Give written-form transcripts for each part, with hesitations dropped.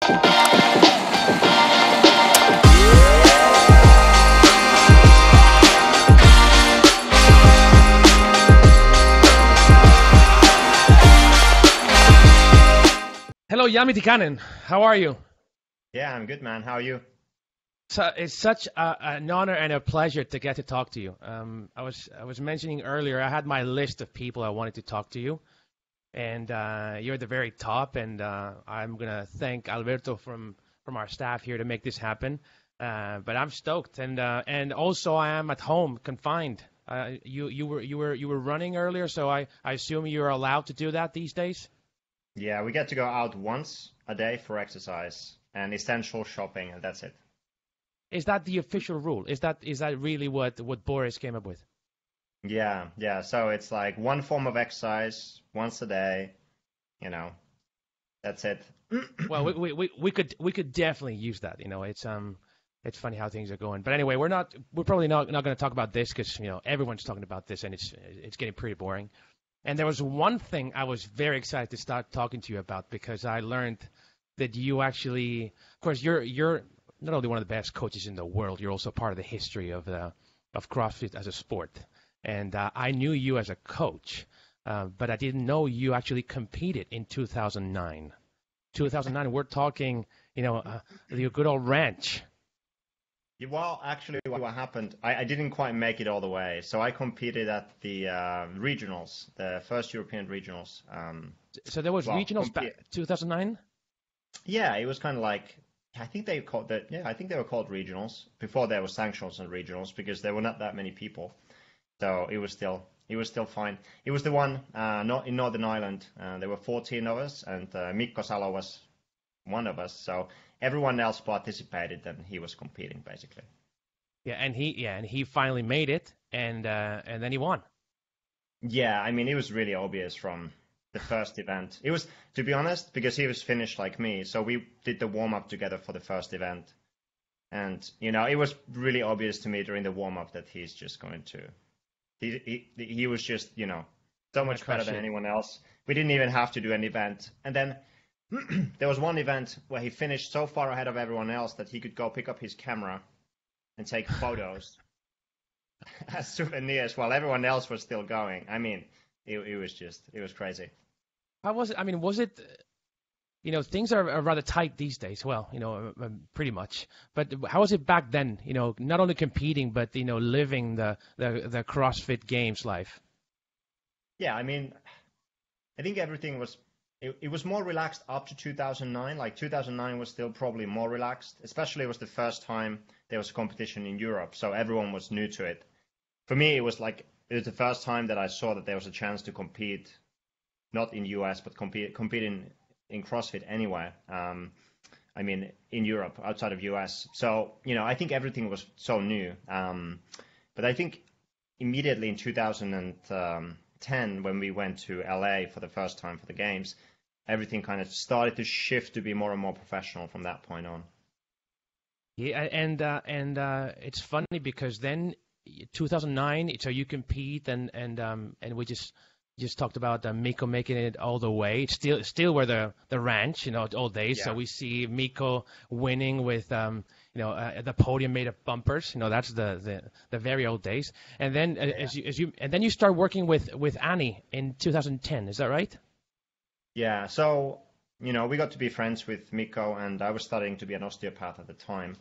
Hello, Jami Tikkanen. How are you? Yeah, I'm good, man. How are you? So it's such an honor and a pleasure to get to talk to you. I was mentioning earlier I had my list of people I wanted to talk to you, and you're at the very top. And I'm gonna thank Alberto from our staff here to make this happen. But I'm stoked, and also I am at home confined. You were running earlier, so I assume you're allowed to do that these days. Yeah, we get to go out once a day for exercise and essential shopping, and that's it. Is that the official rule? Is that really what Boris came up with? Yeah. So it's like one form of exercise once a day. That's it. Well, we could definitely use that. It's funny how things are going. But anyway, we're probably not going to talk about this because everyone's talking about this and it's getting pretty boring. And there was one thing I was very excited to start talking to you about because I learned that you actually, of course, you're not only one of the best coaches in the world, you're also part of the history of CrossFit as a sport. And I knew you as a coach, but I didn't know you actually competed in 2009. 2009, we're talking, the good old ranch. Well, actually, what happened, I didn't quite make it all the way. So I competed at the regionals, the first European regionals. So there was regionals back 2009? Yeah, it was kind of like, I think they called that. Yeah, I think they were called regionals before there were sanctions and regionals because there were not that many people. So it was still fine. It was the one not in Northern Ireland. There were 14 of us, and Mikko Salo was one of us. So everyone else participated, and he was competing basically. Yeah, and he finally made it, and then he won. Yeah, I mean it was really obvious from the first event. It was, to be honest, because he was Finnish like me, so we did the warm up together for the first event, and it was really obvious to me during the warm up that he's just going to. He was just so much better than anyone else. We didn't even have to do an event, and then. There was one event where he finished so far ahead of everyone else that he could go pick up his camera and take photos as souvenirs while everyone else was still going. I mean, it was crazy. How was it? I mean, was it, things are rather tight these days. Well, pretty much. But how was it back then? Not only competing, but, living the CrossFit Games life. Yeah, I mean, I think everything was. It was more relaxed up to 2009. Like 2009 was still probably more relaxed, especially it was the first time there was a competition in Europe, so everyone was new to it. For me, it was the first time that I saw that there was a chance to compete, not in US, but compete in CrossFit anywhere. I mean, in Europe, outside of US. So, I think everything was so new. But I think immediately in 2010, when we went to LA for the first time for the games, everything kind of started to shift to be more and more professional from that point on. Yeah, and it's funny because then 2009, so you compete and we just talked about Mikko making it all the way. It's still where the ranch, all days. Yeah. So we see Mikko winning with the podium made of bumpers. That's the very old days. And then then you start working with Annie in 2010. Is that right? Yeah. So we got to be friends with Mikko, and I was studying to be an osteopath at the time.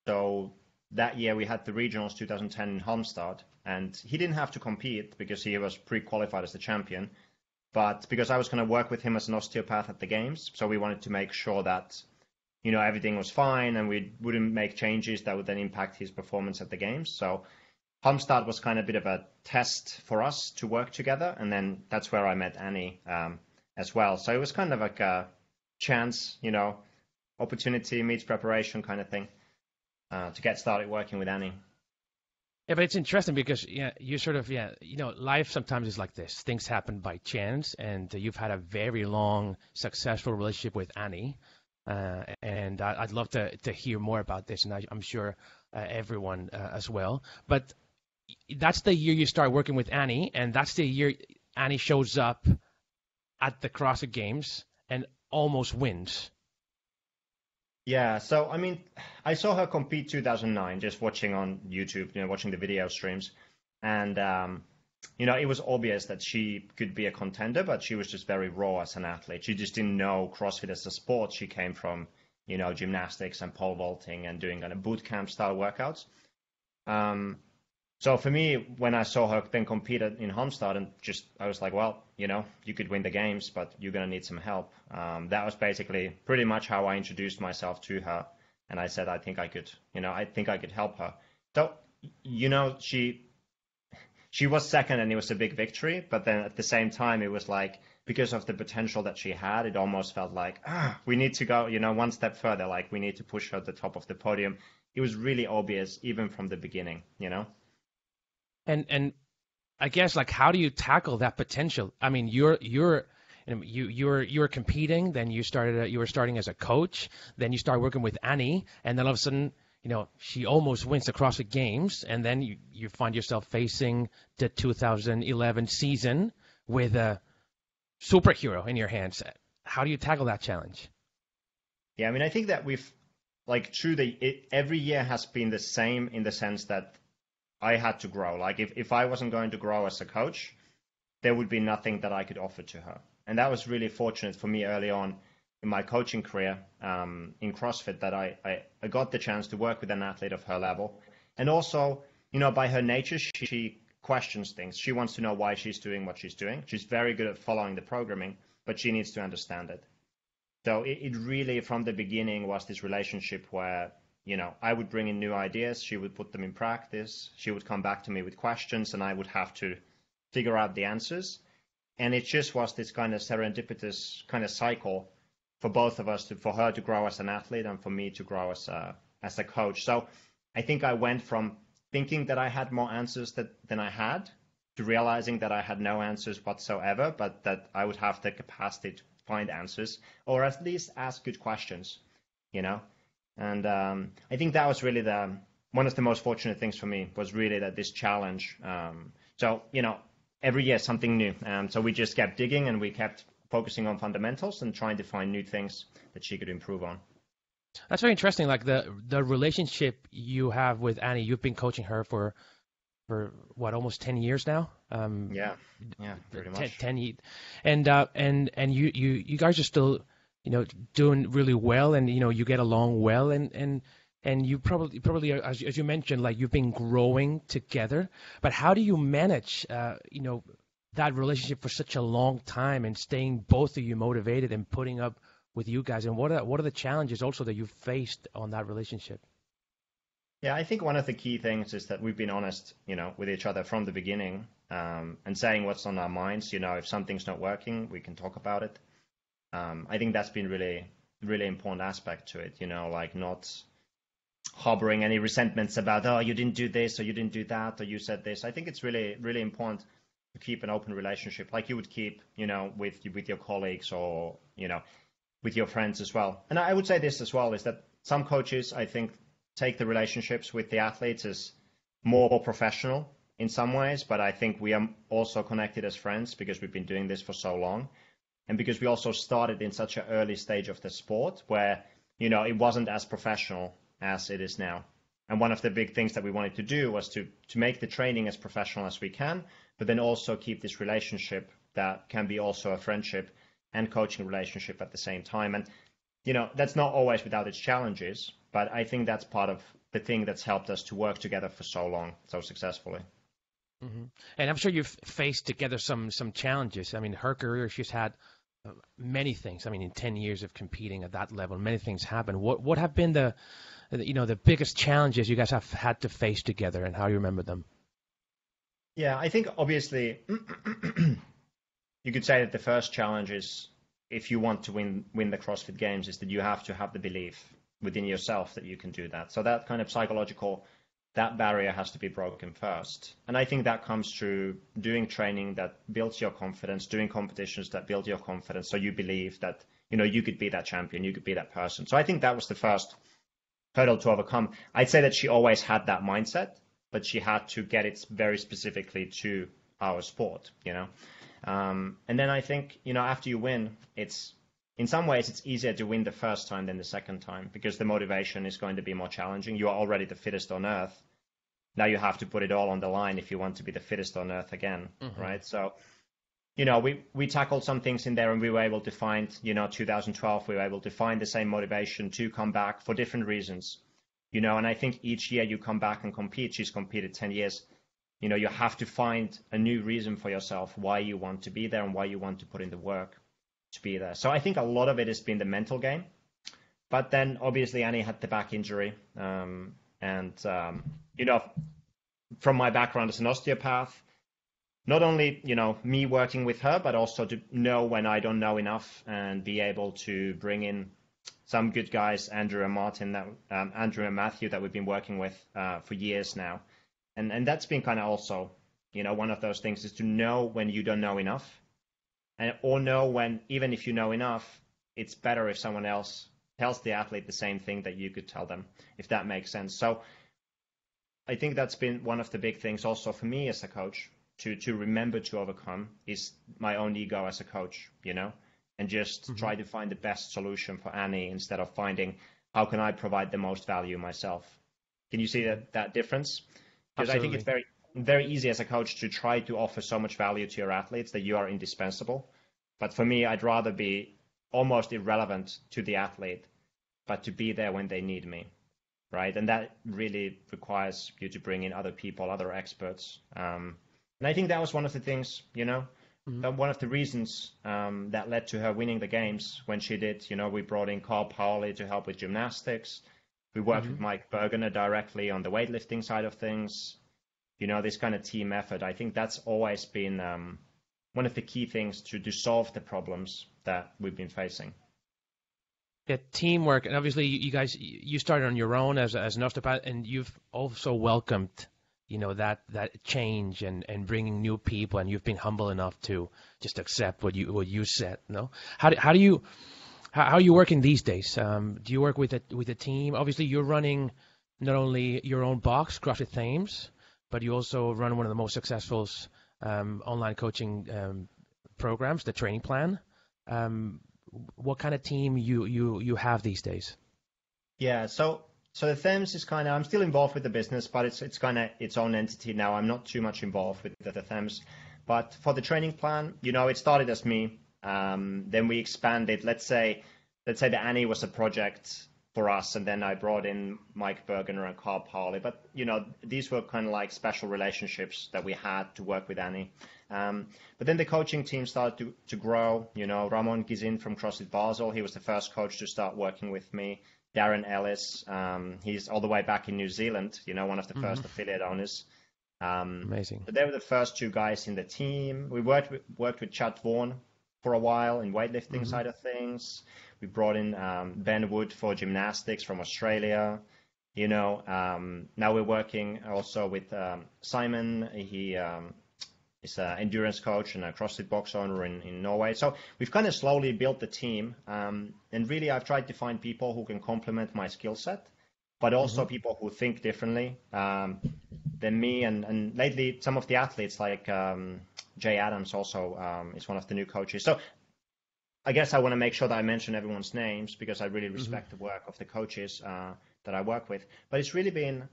So that year we had the regionals 2010 in Halmstad, and he didn't have to compete because he was pre-qualified as the champion. But because I was going to work with him as an osteopath at the games, so we wanted to make sure that everything was fine and we wouldn't make changes that would then impact his performance at the games. So Halmstad was kind of a bit of a test for us to work together, and then that's where I met Annie as well. So it was kind of like a chance, opportunity meets preparation kind of thing to get started working with Annie. Yeah, but it's interesting because you sort of life sometimes is like this. Things happen by chance, and you've had a very long, successful relationship with Annie. And I'd love to hear more about this, and I'm sure everyone as well. But that's the year you start working with Annie, and that's the year Annie shows up at the CrossFit Games and almost wins. Yeah, so I mean, I saw her compete 2009, just watching on YouTube, watching the video streams, and it was obvious that she could be a contender, but she was just very raw as an athlete. She just didn't know CrossFit as a sport. She came from, gymnastics and pole vaulting and doing kind of boot camp style workouts. Um, so for me, when I saw her then compete in Halmstad, and I was like, well, you could win the games, but you're gonna need some help. That was basically pretty much how I introduced myself to her, and I said, I think I could help her. So, she was second, and it was a big victory. But then at the same time, it was like because of the potential that she had, it almost felt like we need to go, one step further. Like we need to push her at the top of the podium. It was really obvious even from the beginning. And I guess like how do you tackle that potential? I mean, you were competing, then you were starting as a coach, then you start working with Annie, and then all of a sudden, she almost wins the CrossFit Games, and then you find yourself facing the 2011 season with a superhero in your hands. How do you tackle that challenge? Yeah, I mean, I think that every year has been the same in the sense that I had to grow. Like if I wasn't going to grow as a coach, there would be nothing that I could offer to her. And that was really fortunate for me early on in my coaching career in CrossFit that I got the chance to work with an athlete of her level. And also, by her nature, she questions things. She wants to know why she's doing what she's doing. She's very good at following the programming, but she needs to understand it. So it really, from the beginning, was this relationship where, I would bring in new ideas. She would put them in practice. She would come back to me with questions, and I would have to figure out the answers. And it just was this kind of serendipitous kind of cycle for both of us, for her to grow as an athlete and for me to grow as a coach. So I think I went from thinking that I had more answers than I had to realizing that I had no answers whatsoever, but that I would have the capacity to find answers or at least ask good questions. And I think that was really one of the most fortunate things for me was really that this challenge. So every year something new. So we just kept digging and we kept focusing on fundamentals and trying to find new things that she could improve on. That's very interesting. Like the relationship you have with Annie, you've been coaching her for what, almost 10 years now? Yeah, pretty much. 10 and you guys are still, doing really well, and you get along well, and you probably as you mentioned, like you've been growing together. But how do you manage, that relationship for such a long time and staying both of you motivated and putting up with you guys? And what are the challenges also that you've faced on that relationship? Yeah, I think one of the key things is that we've been honest, with each other from the beginning, and saying what's on our minds. If something's not working, we can talk about it. I think that's been really, really important aspect to it. Like not harboring any resentments about, oh, you didn't do this or you didn't do that or you said this. I think it's really, really important to keep an open relationship, like you would keep, with your colleagues or with your friends as well. And I would say this as well is that some coaches, I think, take the relationships with the athletes as more professional in some ways, but I think we are also connected as friends because we've been doing this for so long, and because we also started in such an early stage of the sport where it wasn't as professional as it is now. And one of the big things that we wanted to do was to make the training as professional as we can, but then also keep this relationship that can be also a friendship and coaching relationship at the same time. And that's not always without its challenges, but I think that's part of the thing that's helped us to work together for so long, so successfully. Mm-hmm. And I'm sure you've faced together some challenges. I mean, her career, she's had many things. I mean, in 10 years of competing at that level, many things happen. What have been the biggest challenges you guys have had to face together, and how you remember them? Yeah, I think obviously you could say that the first challenge is, if you want to win the CrossFit Games, is that you have to have the belief within yourself that you can do that. So that kind of psychological, that barrier has to be broken first. And I think that comes through doing training that builds your confidence, doing competitions that build your confidence, so you believe that you could be that champion, you could be that person. So I think that was the first hurdle to overcome. I'd say that she always had that mindset, but she had to get it very specifically to our sport. And then I think after you win, it's in some ways it's easier to win the first time than the second time because the motivation is going to be more challenging. You are already the fittest on earth. Now you have to put it all on the line if you want to be the fittest on earth again, right? So, we tackled some things in there and we were able to find, 2012, we were able to find the same motivation to come back for different reasons, and I think each year you come back and compete. She's competed 10 years. You have to find a new reason for yourself why you want to be there and why you want to put in the work to be there. So I think a lot of it has been the mental game. But then obviously Annie had the back injury. From my background as an osteopath, not only, me working with her, but also to know when I don't know enough and be able to bring in some good guys, Andrew and Matthew, that we've been working with for years now. And that's been kind of also, one of those things is to know when you don't know enough, or know when, even if you know enough, it's better if someone else tells the athlete the same thing that you could tell them, if that makes sense. So I think that's been one of the big things also for me as a coach to remember to overcome is my own ego as a coach, and just try to find the best solution for Annie instead of finding how can I provide the most value myself. Can you see that difference? Because I think it's very, very easy as a coach to try to offer so much value to your athletes that you are indispensable. But for me, I'd rather be almost irrelevant to the athlete, but to be there when they need me, right? And that really requires you to bring in other people, other experts. And I think that was one of the things, one of the reasons that led to her winning the games when she did. We brought in Karl to help with gymnastics. We worked with Mike Bergener directly on the weightlifting side of things. This kind of team effort. I think that's always been one of the key things to solve the problems that we've been facing. Yeah, teamwork. And obviously, you guys, you started on your own as an osteopath, and you've also welcomed, that change and bringing new people, and you've been humble enough to just accept what you said. No, how are you working these days? Do you work with a team? Obviously, you're running not only your own box, CrossFit Thames, but you also run one of the most successful online coaching programs, the Training Plan. What kind of team you have these days? Yeah, so the Thames is kind of, I'm still involved with the business, but it's kind of its own entity now. I'm not too much involved with the Thames. But for the Training Plan, it started as me. Then we expanded. Let's say that Annie was a project for us, and then I brought in Mike Bergener and Karl Pauli. But, these were kind of like special relationships that we had to work with Annie. But then the coaching team started to grow. Ramon Gizin from CrossFit Basel, he was the first coach to start working with me. Darren Ellis, he's all the way back in New Zealand, one of the first affiliate owners. Amazing. So they were the first two guys in the team. We worked with Chad Vaughan for a while in weightlifting side of things. We brought in Ben Wood for gymnastics from Australia. Now we're working also with Simon. He is an endurance coach and a CrossFit box owner in Norway. So we've kind of slowly built the team. And really, I've tried to find people who can complement my skill set, but also people who think differently than me. And lately, some of the athletes like Jay Adams also is one of the new coaches. So I guess I want to make sure that I mention everyone's names because I really respect the work of the coaches that I work with. But it's really been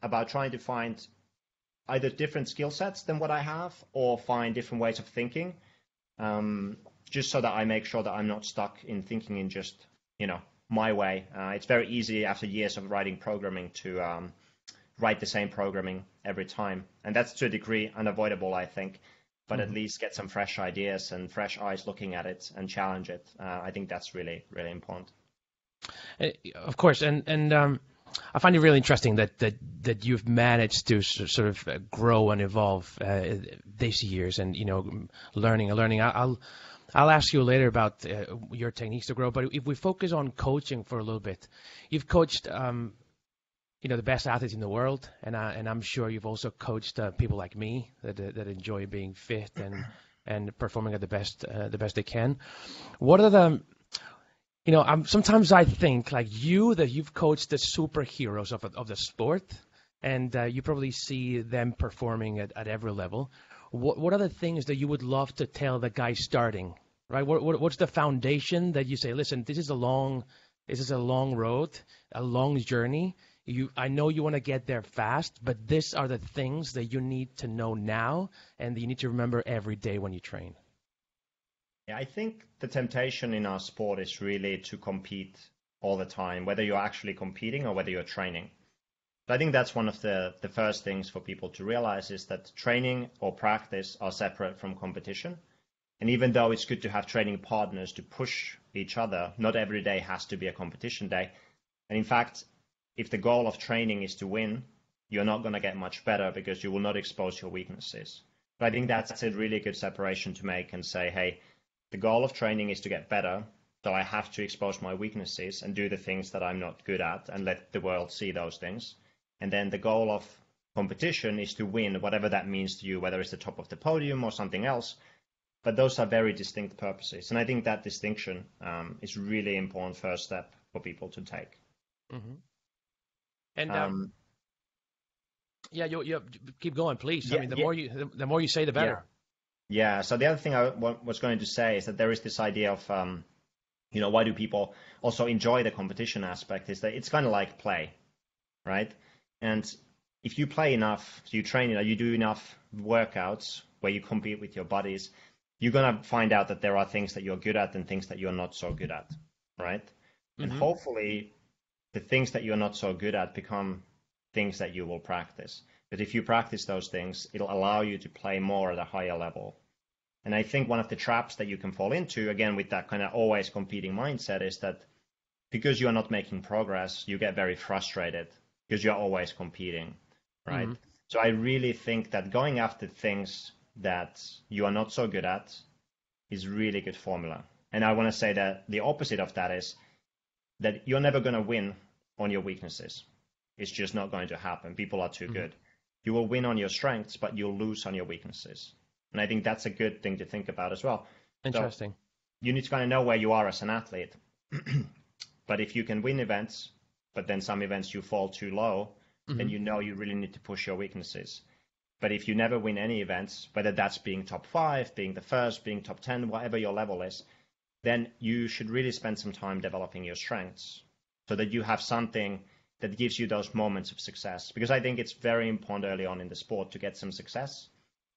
about trying to find either different skill sets than what I have or find different ways of thinking, just so that I make sure that I'm not stuck in thinking in just, my way. It's very easy after years of writing programming to write the same programming every time. And that's to a degree unavoidable, I think. But at least get some fresh ideas and fresh eyes looking at it and challenge it. I think that's really, really important. Of course, and I find it really interesting that you've managed to sort of grow and evolve these years, and learning. I'll ask you later about your techniques to grow. But if we focus on coaching for a little bit, you've coached the best athletes in the world, and I'm sure you've also coached people like me that enjoy being fit and performing at the best they can. What are the sometimes I think like you've coached the superheroes of the sport, and you probably see them performing at every level. What are the things that you would love to tell the guy starting right? What's the foundation that you say, listen, this is a long road, a long journey. I know you want to get there fast, but these are the things that you need to know now and that you need to remember every day when you train. Yeah, I think the temptation in our sport is really to compete all the time, whether you're actually competing or whether you're training. So I think that's one of the first things for people to realize is that training or practice are separate from competition. And even though it's good to have training partners to push each other, not every day has to be a competition day. And in fact, if the goal of training is to win, you're not going to get much better because you will not expose your weaknesses. But I think that's a really good separation to make and say, hey, the goal of training is to get better, so I have to expose my weaknesses and do the things that I'm not good at and let the world see those things. And then the goal of competition is to win, whatever that means to you, whether it's the top of the podium or something else. But those are very distinct purposes. And I think that distinction is really important first step for people to take. Mm-hmm. And yeah, you keep going, please. Yeah, I mean, the more you say, the better. Yeah. So the other thing I was going to say is that there is this idea of, why do people also enjoy the competition aspect is that it's kind of like play, right? And if you play enough, you train enough, you do enough workouts where you compete with your buddies, you're going to find out that there are things that you're good at and things that you're not so good at, right? Mm-hmm. And hopefully the things that you're not so good at become things that you will practice. But if you practice those things, it'll allow you to play more at a higher level. And I think one of the traps that you can fall into, again, with that kind of always competing mindset is that because you're not making progress, you get very frustrated because you're always competing, right? Mm-hmm. So I really think that going after things that you are not so good at is really good formula. And I want to say that the opposite of that is that you're never going to win on your weaknesses. It's just not going to happen. People are too mm-hmm. good. You will win on your strengths, but you'll lose on your weaknesses. And I think that's a good thing to think about as well. Interesting. So you need to kind of know where you are as an athlete. But if you can win events, but then some events you fall too low, mm-hmm. then you know you really need to push your weaknesses. But if you never win any events, whether that's being top 5, being the first, being top 10, whatever your level is, then you should really spend some time developing your strengths so that you have something that gives you those moments of success. Because I think it's very important early on in the sport to get some success.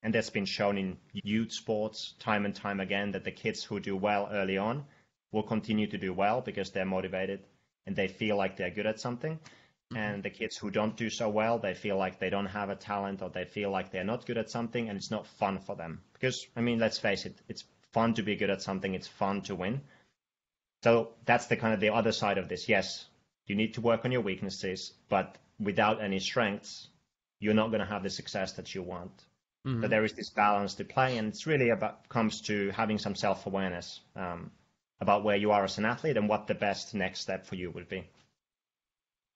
And that's been shown in youth sports time and time again that the kids who do well early on will continue to do well because they're motivated and they feel like they're good at something. Mm-hmm. And the kids who don't do so well, they feel like they don't have a talent or they feel like they're not good at something and it's not fun for them. Because, I mean, let's face it, it's fun to be good at something. It's fun to win. So that's the kind of the other side of this. Yes, you need to work on your weaknesses, but without any strengths, you're not going to have the success that you want. Mm-hmm. So there is this balance to play, and it's really comes to having some self-awareness about where you are as an athlete and what the best next step for you would be.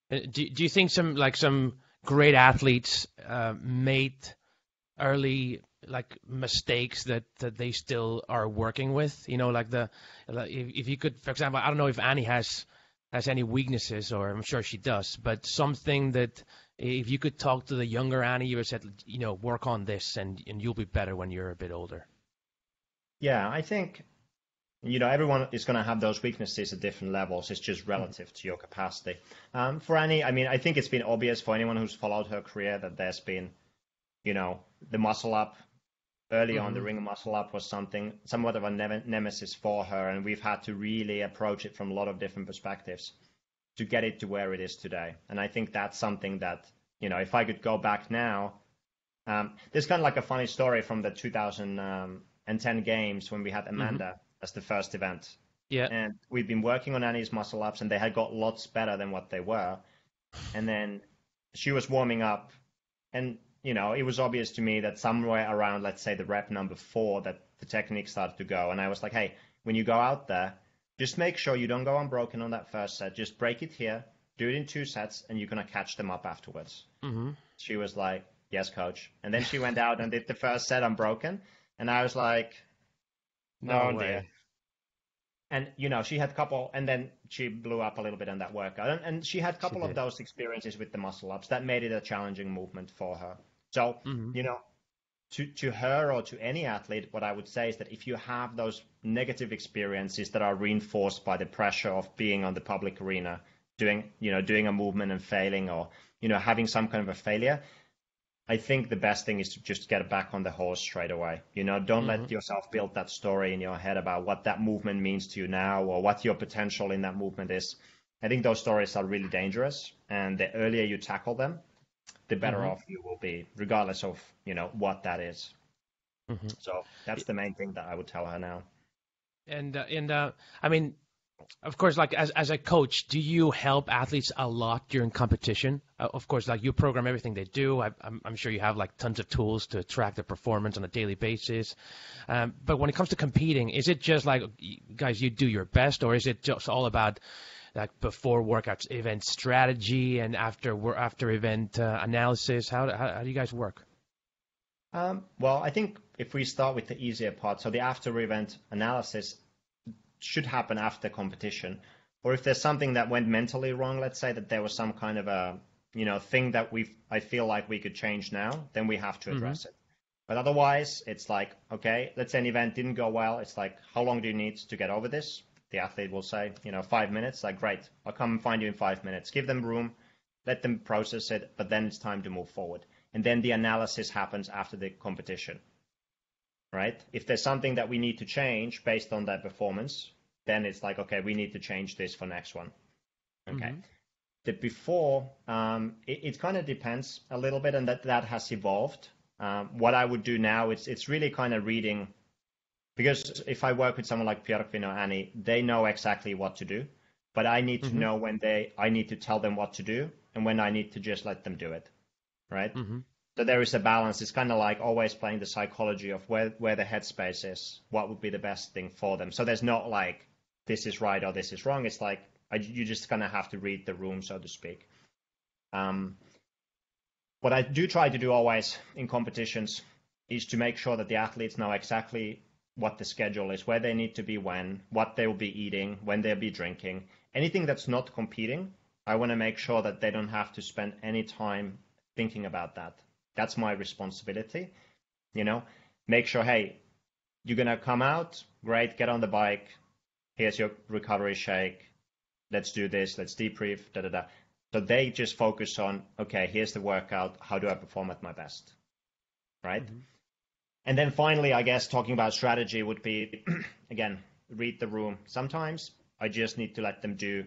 Do you think some great athletes made early mistakes that they still are working with? If you could, for example, I don't know if Annie has any weaknesses, or I'm sure she does, but something that if you could talk to the younger Annie, you would said, work on this and you'll be better when you're a bit older. Yeah, I think, everyone is going to have those weaknesses at different levels. It's just relative to your capacity. For Annie, I mean, I think it's been obvious for anyone who's followed her career that there's been, the muscle up. Early on, the ring muscle up was somewhat of a nemesis for her, and we've had to really approach it from a lot of different perspectives to get it to where it is today. And I think that's something that, if I could go back now, there's kind of like a funny story from the 2010 games when we had Amanda as the first event. Yeah. And we've been working on Annie's muscle ups, and they had got lots better than what they were. And then she was warming up, and it was obvious to me that somewhere around, let's say, the rep number 4, that the technique started to go. And I was like, hey, when you go out there, just make sure you don't go unbroken on that first set. Just break it here, do it in 2 sets, and you're going to catch them up afterwards. Mm-hmm. She was like, yes, coach. And then she went out and did the first set unbroken. And I was like, no way. Dear. And, she had a couple, and then she blew up a little bit on that workout. And she had a couple of those experiences with the muscle ups that made it a challenging movement for her. So, to her or to any athlete, what I would say is that if you have those negative experiences that are reinforced by the pressure of being on the public arena, doing a movement and failing, or having some kind of a failure, I think the best thing is to just get back on the horse straight away. Don't let yourself build that story in your head about what that movement means to you now or what your potential in that movement is. I think those stories are really dangerous, and the earlier you tackle them, the better off you will be, regardless of what that is. So that's the main thing that I would tell her now. And I mean, of course, like as a coach, do you help athletes a lot during competition? Of course, like you program everything they do. I'm sure you have like tons of tools to track their performance on a daily basis. But when it comes to competing, is it just like, guys, you do your best, or is it just all about like before workouts, event strategy, and after event analysis? How do you guys work? Well, I think if we start with the easier part, so the after event analysis should happen after competition, or if there's something that went mentally wrong, let's say that there was some kind of a thing that I feel like we could change now, then we have to address it. But otherwise, it's like, okay, let's say an event didn't go well. It's like, how long do you need to get over this? The athlete will say, 5 minutes. Like, great, I'll come and find you in 5 minutes. Give them room, let them process it, but then it's time to move forward. And then the analysis happens after the competition, right? If there's something that we need to change based on that performance, then it's like, okay, we need to change this for next one. Okay. The before, it kind of depends a little bit, and that has evolved. What I would do now, it's really kind of reading. Because if I work with someone like Björgvin or Annie, they know exactly what to do, but I need to know when I need to tell them what to do and when I need to just let them do it, right? So there is a balance. It's kind of like always playing the psychology of where the headspace is, what would be the best thing for them. So there's not like this is right or this is wrong. It's like you just kind of have to read the room, so to speak. What I do try to do always in competitions is to make sure that the athletes know exactly what the schedule is, where they need to be when, what they will be eating, when they'll be drinking. Anything that's not competing, I want to make sure that they don't have to spend any time thinking about that. That's my responsibility. Make sure, hey, you're going to come out, great, get on the bike, here's your recovery shake, let's do this, let's debrief, da-da-da. So they just focus on, okay, here's the workout, how do I perform at my best, right? And then finally, I guess talking about strategy would be, again, read the room. Sometimes I just need to let them do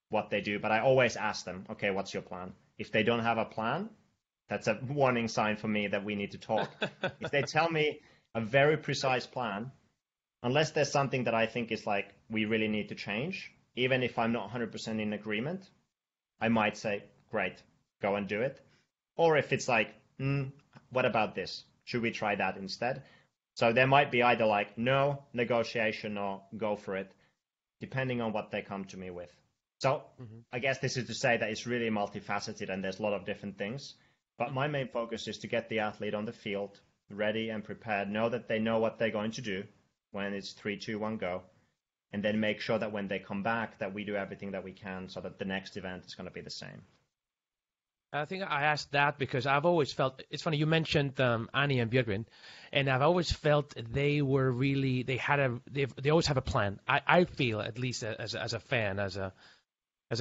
what they do, but I always ask them, okay, what's your plan? If they don't have a plan, that's a warning sign for me that we need to talk. If they tell me a very precise plan, unless there's something that I think is like, we really need to change, even if I'm not 100% in agreement, I might say, great, go and do it. Or if it's like, what about this? Should we try that instead? So there might be either like no negotiation or go for it, depending on what they come to me with. So I guess this is to say that it's really multifaceted and there's a lot of different things. But my main focus is to get the athlete on the field, ready and prepared, know that they know what they're going to do when it's 3, 2, 1, go. And then make sure that when they come back that we do everything that we can so that the next event is going to be the same. I think I asked that because I've always felt, it's funny, you mentioned Annie and Björgvin, and I've always felt they were really, they always have a plan. I feel, at least as a fan, as a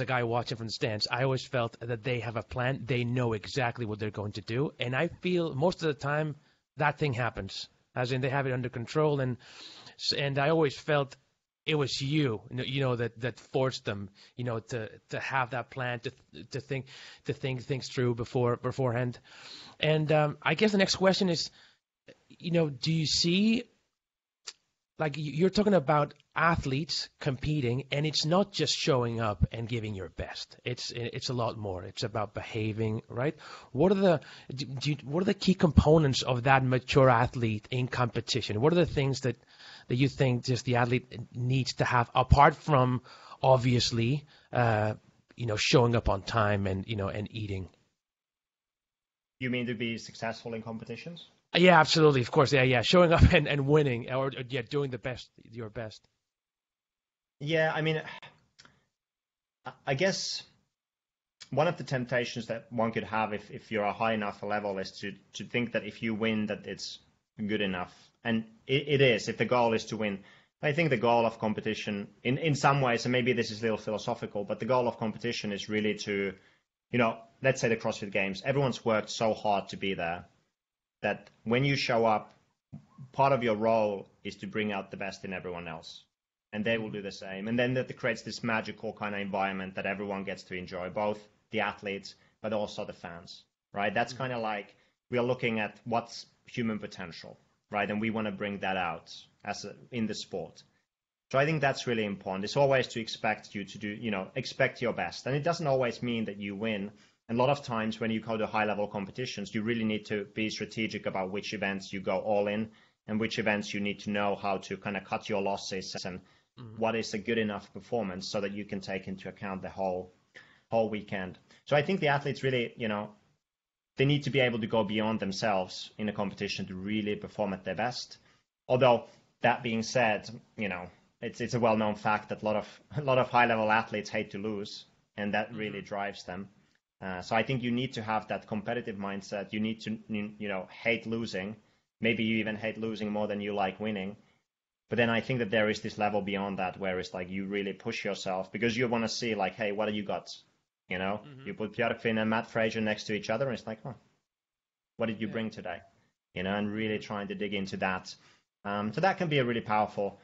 guy watching from the stands, I always felt that they have a plan. They know exactly what they're going to do, and I feel most of the time that thing happens, as in they have it under control, and I always felt it was you that forced them, to have that plan, to think things through beforehand. And I guess the next question is, do you see, like you're talking about athletes competing, and it's not just showing up and giving your best. It's a lot more. It's about behaving, right? What are the key components of that mature athlete in competition? What are the things that you think just the athlete needs to have, apart from obviously, showing up on time and eating? You mean to be successful in competitions? Yeah, absolutely. Of course. Yeah. Showing up and winning, or doing your best. Yeah, I mean, I guess one of the temptations that one could have if you're a high enough level is to think that if you win, that it's good enough. And it is, if the goal is to win. I think the goal of competition, in some ways, and maybe this is a little philosophical, but the goal of competition is really to, let's say the CrossFit Games, everyone's worked so hard to be there that when you show up, part of your role is to bring out the best in everyone else. And they will do the same. And then that creates this magical kind of environment that everyone gets to enjoy, both the athletes, but also the fans, right? That's kind of like we are looking at what's human potential, right? And we want to bring that out in the sport. So I think that's really important. It's always to expect you to do, expect your best. And it doesn't always mean that you win. And a lot of times when you go to high-level competitions, you really need to be strategic about which events you go all in and which events you need to know how to kind of cut your losses and what is a good enough performance so that you can take into account the whole weekend. So I think the athletes really, they need to be able to go beyond themselves in a competition to really perform at their best. Although that being said, it's a well-known fact that a lot of high-level athletes hate to lose, and that really drives them. So I think you need to have that competitive mindset. You need to, hate losing. Maybe you even hate losing more than you like winning. But then I think that there is this level beyond that where it's like you really push yourself because you want to see like, hey, what have you got? You put Björgvin and Matt Fraser next to each other, and it's like, what did you bring today? And really trying to dig into that. So that can be a really powerful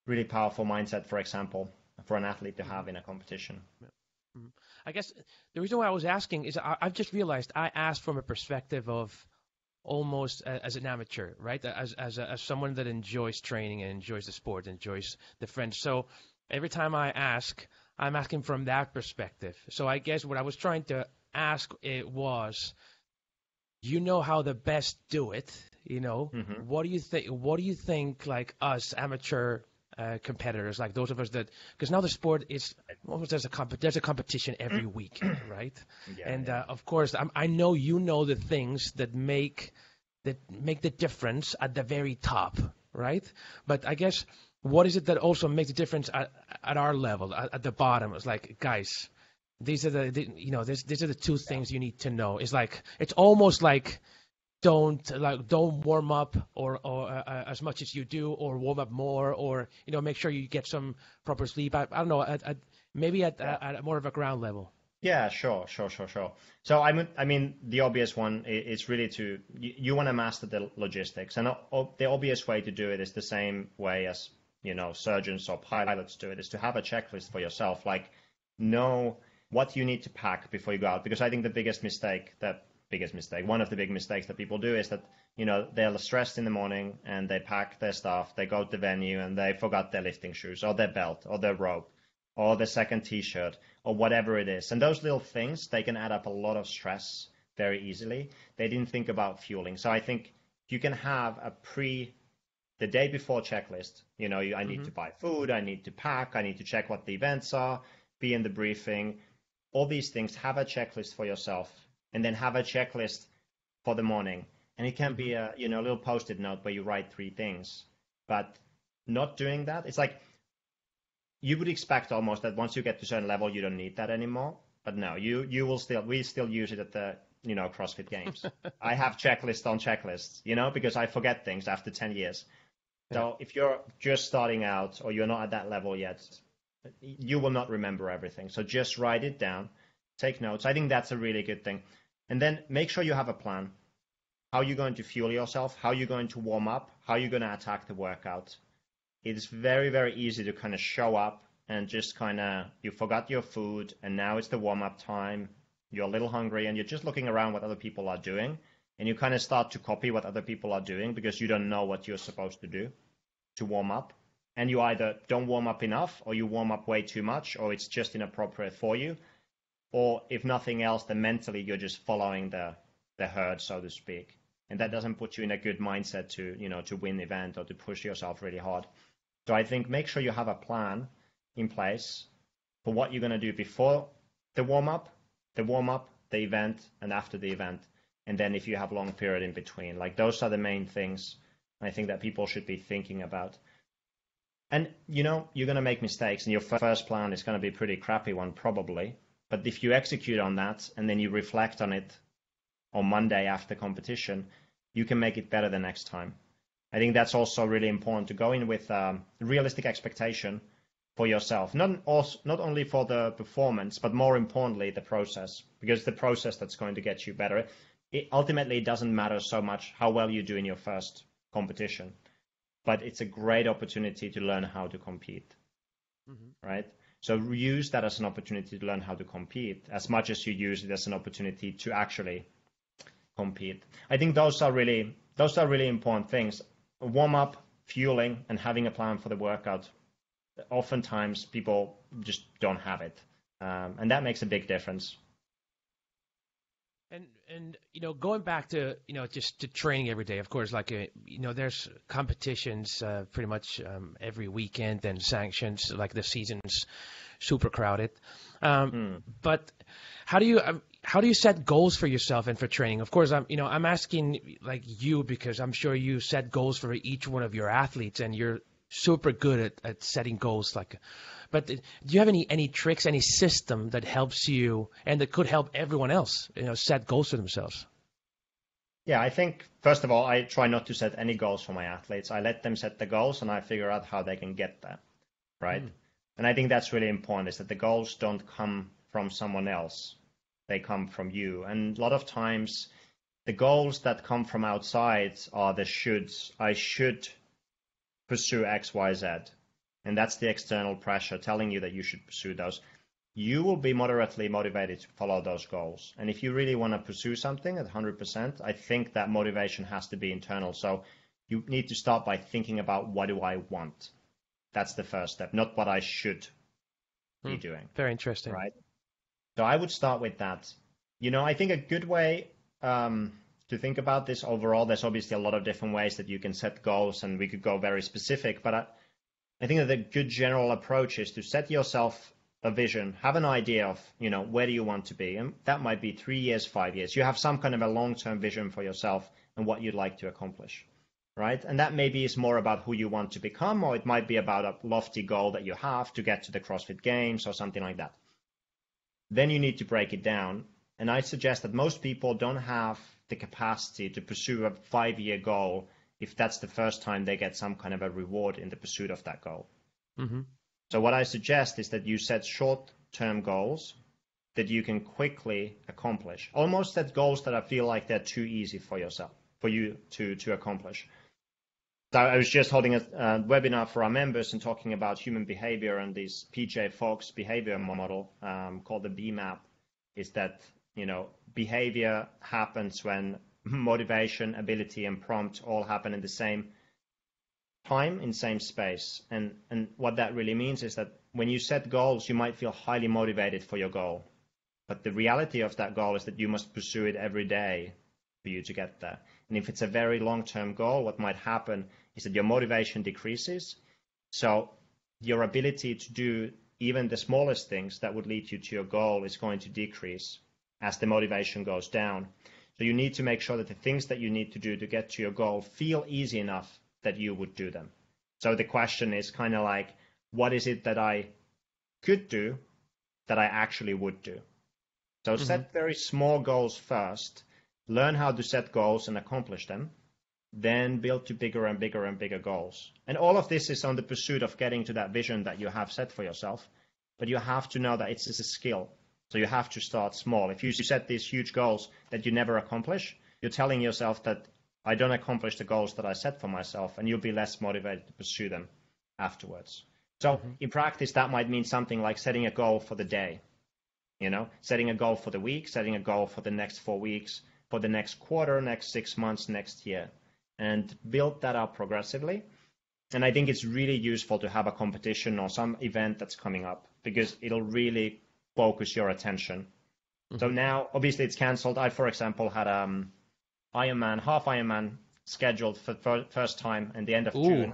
mindset, for example, for an athlete to have in a competition. I guess the reason why I was asking is I've just realized I asked from a perspective of almost as an amateur, right? As someone that enjoys training and enjoys the sport, enjoys the friends. So every time I ask, I'm asking from that perspective. So I guess what I was trying to ask it was, how the best do it, What do you think? What do you think, like us amateur competitors, like those of us that, because now the sport is almost there's a competition every week, right? Of course, I know the things that make the difference at the very top, right? But I guess what is it that also makes the difference at our level, at the bottom? It's like, guys, these are these are the two things you need to know. It's like it's almost like don't warm up or as much as you do, or warm up more, or make sure you get some proper sleep. I don't know, maybe at more of a ground level. Yeah, sure. So I mean, the obvious one is really you want to master the logistics, and the obvious way to do it is the same way as surgeons or pilots do it, is to have a checklist for yourself, like know what you need to pack before you go out. Because I think one of the big mistakes that people do is that, they're stressed in the morning and they pack their stuff, they go to the venue and they forgot their lifting shoes or their belt or their rope or the second t-shirt or whatever it is. And those little things, they can add up a lot of stress very easily. They didn't think about fueling. So I think you can have the day before checklist, I need to buy food, I need to pack, I need to check what the events are, be in the briefing, all these things. Have a checklist for yourself. And then have a checklist for the morning. And it can be a little post-it note where you write 3 things. But not doing that, it's like you would expect almost that once you get to a certain level, you don't need that anymore. But no, we still use it at the CrossFit Games. I have checklist on checklists, because I forget things after 10 years. So if you're just starting out or you're not at that level yet, you will not remember everything. So just write it down, take notes. I think that's a really good thing. And then make sure you have a plan. How you're going to fuel yourself, how you're going to warm up, how you're going to attack the workout. It's very, very easy to kind of show up and just you forgot your food and now it's the warm-up time. You're a little hungry and you're just looking around what other people are doing. And you kind of start to copy what other people are doing because you don't know what you're supposed to do to warm up. And you either don't warm up enough or you warm up way too much or it's just inappropriate for you. Or if nothing else, then mentally you're just following the herd, so to speak. And that doesn't put you in a good mindset to win the event or to push yourself really hard. So I think make sure you have a plan in place for what you're going to do before the warm-up, the event, and after the event. And then if you have long period in between, like those are the main things I think that people should be thinking about. And, you're going to make mistakes and your first plan is going to be a pretty crappy one probably. But if you execute on that and then you reflect on it on Monday after competition, you can make it better the next time. I think that's also really important to go in with realistic expectation for yourself, not only for the performance, but more importantly, the process, because the process that's going to get you better. It ultimately doesn't matter so much how well you do in your first competition, but it's a great opportunity to learn how to compete, right? So use that as an opportunity to learn how to compete as much as you use it as an opportunity to actually compete. I think those are really important things. Warm up, fueling, and having a plan for the workout. Oftentimes people just don't have it, and that makes a big difference. And going back to just to training every day, of course, like there's competitions pretty much every weekend and sanctions, like the season's super crowded. But how do you set goals for yourself and for training? Of course, I'm asking like you because I'm sure you set goals for each one of your athletes, and you're super good at setting goals. But do you have any tricks, any system that helps you and that could help everyone else, set goals for themselves? Yeah, I think first of all, I try not to set any goals for my athletes. I let them set the goals, and I figure out how they can get there, right? And I think that's really important, is that the goals don't come from someone else. They come from you. And a lot of times the goals that come from outside are the shoulds. I should pursue X, Y, Z. And that's the external pressure telling you that you should pursue those. You will be moderately motivated to follow those goals. And if you really want to pursue something at 100%, I think that motivation has to be internal. So you need to start by thinking about, what do I want? That's the first step, not what I should be doing. Very interesting. Right? So I would start with that. I think a good way to think about this overall, there's obviously a lot of different ways that you can set goals, and we could go very specific, but I think that the good general approach is to set yourself a vision, have an idea of, where do you want to be? And that might be 3 years, 5 years. You have some kind of a long-term vision for yourself and what you'd like to accomplish, right? And that maybe is more about who you want to become, or it might be about a lofty goal that you have to get to the CrossFit Games or something like that. Then you need to break it down. And I suggest that most people don't have the capacity to pursue a 5-year goal if that's the first time they get some kind of a reward in the pursuit of that goal. So what I suggest is that you set short-term goals that you can quickly accomplish. Almost set goals that I feel like they're too easy for you to accomplish. So I was just holding a webinar for our members and talking about human behavior, and this PJ Fox behavior model called the BMAP is that, behavior happens when motivation, ability, and prompt all happen in the same time, in same space. And what that really means is that when you set goals, you might feel highly motivated for your goal. But the reality of that goal is that you must pursue it every day for you to get there. And if it's a very long-term goal, what might happen is that your motivation decreases. So your ability to do even the smallest things that would lead you to your goal is going to decrease as the motivation goes down. So you need to make sure that the things that you need to do to get to your goal feel easy enough that you would do them. So the question is kind of like, what is it that I could do that I actually would do? So set very small goals first, learn how to set goals and accomplish them, then build to bigger and bigger and bigger goals. And all of this is on the pursuit of getting to that vision that you have set for yourself. But you have to know that it's a skill. So you have to start small. If you set these huge goals that you never accomplish, you're telling yourself that I don't accomplish the goals that I set for myself, and you'll be less motivated to pursue them afterwards. So in practice, that might mean something like setting a goal for the day, setting a goal for the week, setting a goal for the next 4 weeks, for the next quarter, next 6 months, next year, and build that up progressively. And I think it's really useful to have a competition or some event that's coming up, because it'll really focus your attention. So now, obviously, it's cancelled. I, for example, had Ironman, half Ironman scheduled for first time in the end of June.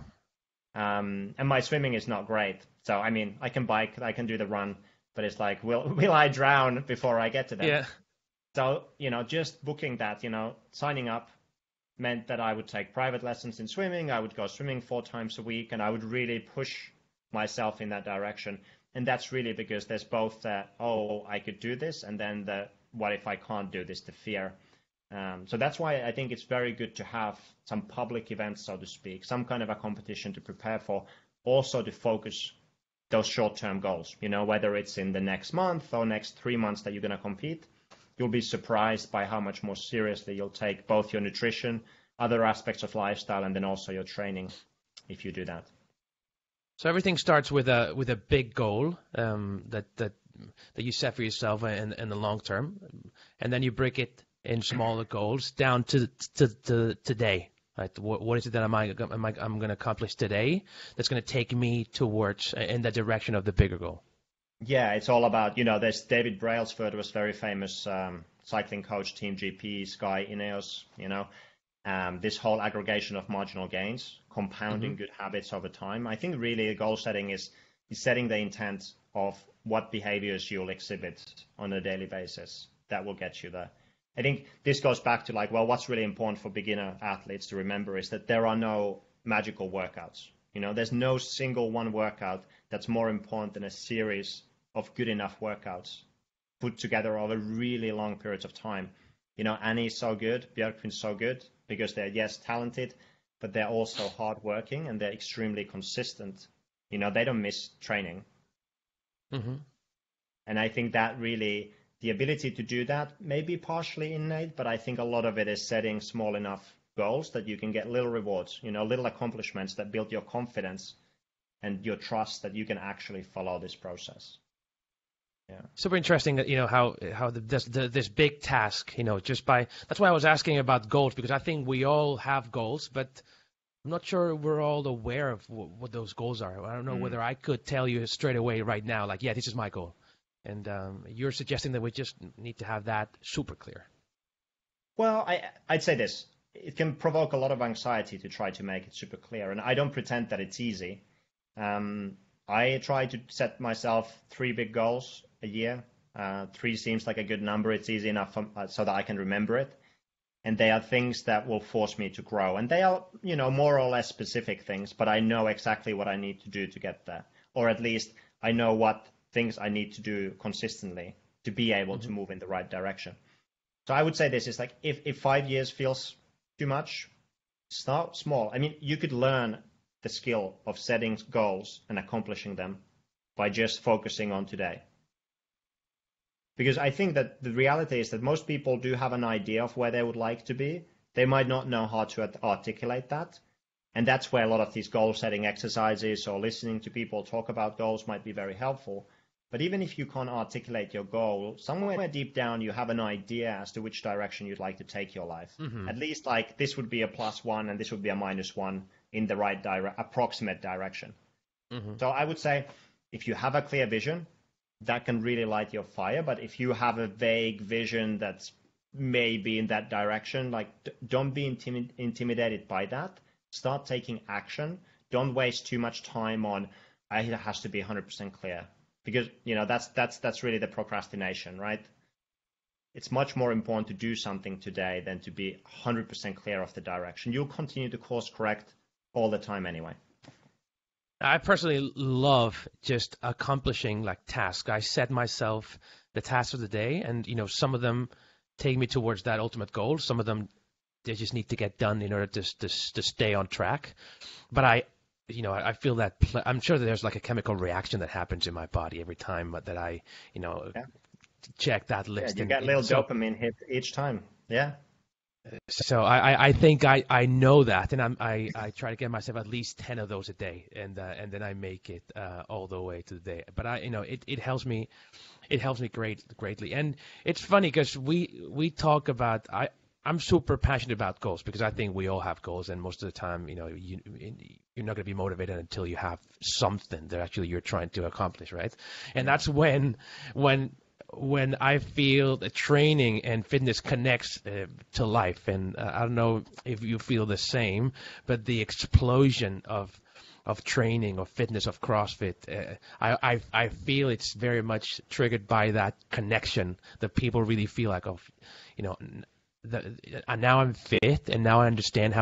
And my swimming is not great. So, I mean, I can bike, I can do the run, but it's like, will I drown before I get to that? Yeah. So, just booking that, signing up meant that I would take private lessons in swimming. I would go swimming 4 times a week, and I would really push myself in that direction. And that's really because there's both the, I could do this, and then the, what if I can't do this, the fear. So that's why I think it's very good to have some public events, so to speak, some kind of a competition to prepare for, also to focus those short-term goals. Whether it's in the next month or next 3 months that you're going to compete, you'll be surprised by how much more seriously you'll take both your nutrition, other aspects of lifestyle, and then also your training if you do that. So everything starts with a big goal that you set for yourself in the long term, and then you break it in smaller goals down to today. Right? What is it that I'm going to accomplish today that's going to take me towards in the direction of the bigger goal? Yeah, it's all about, there's David Brailsford was very famous cycling coach, Team GP, Sky, Ineos, this whole aggregation of marginal gains, compounding good habits over time. I think really goal setting is setting the intent of what behaviors you'll exhibit on a daily basis that will get you there. I think this goes back to what's really important for beginner athletes to remember is that there are no magical workouts. There's no single one workout that's more important than a series of good enough workouts put together over really long periods of time. Annie's so good, Björgvin's so good because they're, yes, talented, but they're also hardworking and they're extremely consistent. They don't miss training. Mm-hmm. And I think that really, the ability to do that may be partially innate, but I think a lot of it is setting small enough goals that you can get little rewards, little accomplishments that build your confidence and your trust that you can actually follow this process. Yeah. Super interesting that how this big task, that's why I was asking about goals, because I think we all have goals, but I'm not sure we're all aware of what those goals are. I don't know whether I could tell you straight away right now, yeah, this is my goal. And you're suggesting that we just need to have that super clear. Well, I'd say this. It can provoke a lot of anxiety to try to make it super clear. And I don't pretend that it's easy. I try to set myself 3 big goals a year. 3 seems like a good number. It's easy enough so that I can remember it. And they are things that will force me to grow. And they are, more or less specific things, but I know exactly what I need to do to get there. Or at least I know what things I need to do consistently to be able to move in the right direction. So I would say this is if 5 years feels too much, start small. I mean, you could learn the skill of setting goals and accomplishing them by just focusing on today. Because I think that the reality is that most people do have an idea of where they would like to be. They might not know how to articulate that. And that's where a lot of these goal-setting exercises or listening to people talk about goals might be very helpful. But even if you can't articulate your goal, somewhere deep down you have an idea as to which direction you'd like to take your life. Mm-hmm. At least this would be a +1 and this would be a -1 in the right approximate direction. Mm-hmm. So I would say if you have a clear vision, that can really light your fire. But if you have a vague vision that's maybe in that direction, don't be intimidated by that. Start taking action. Don't waste too much time on it has to be 100% clear, because that's really the procrastination, right? It's much more important to do something today than to be 100% clear of the direction. You'll continue to course correct all the time anyway. I personally love just accomplishing tasks. I set myself the tasks of the day, and some of them take me towards that ultimate goal. Some of them they just need to get done in order to stay on track. But I feel that I'm sure that there's a chemical reaction that happens in my body every time that I check that list. Yeah, you get a little dopamine hit each time. Yeah. So I think I know that, and I try to get myself at least 10 of those a day, and then I make it all the way to the day. But it helps me greatly, and it's funny because we talk about I'm super passionate about goals because I think we all have goals, and most of the time you're not going to be motivated until you have something that actually you're trying to accomplish, right? And that's when I feel the training and fitness connects to life. And I don't know if you feel the same, but the explosion of training, of fitness, of CrossFit, I feel it's very much triggered by that connection that people really feel now I'm fit, and now I understand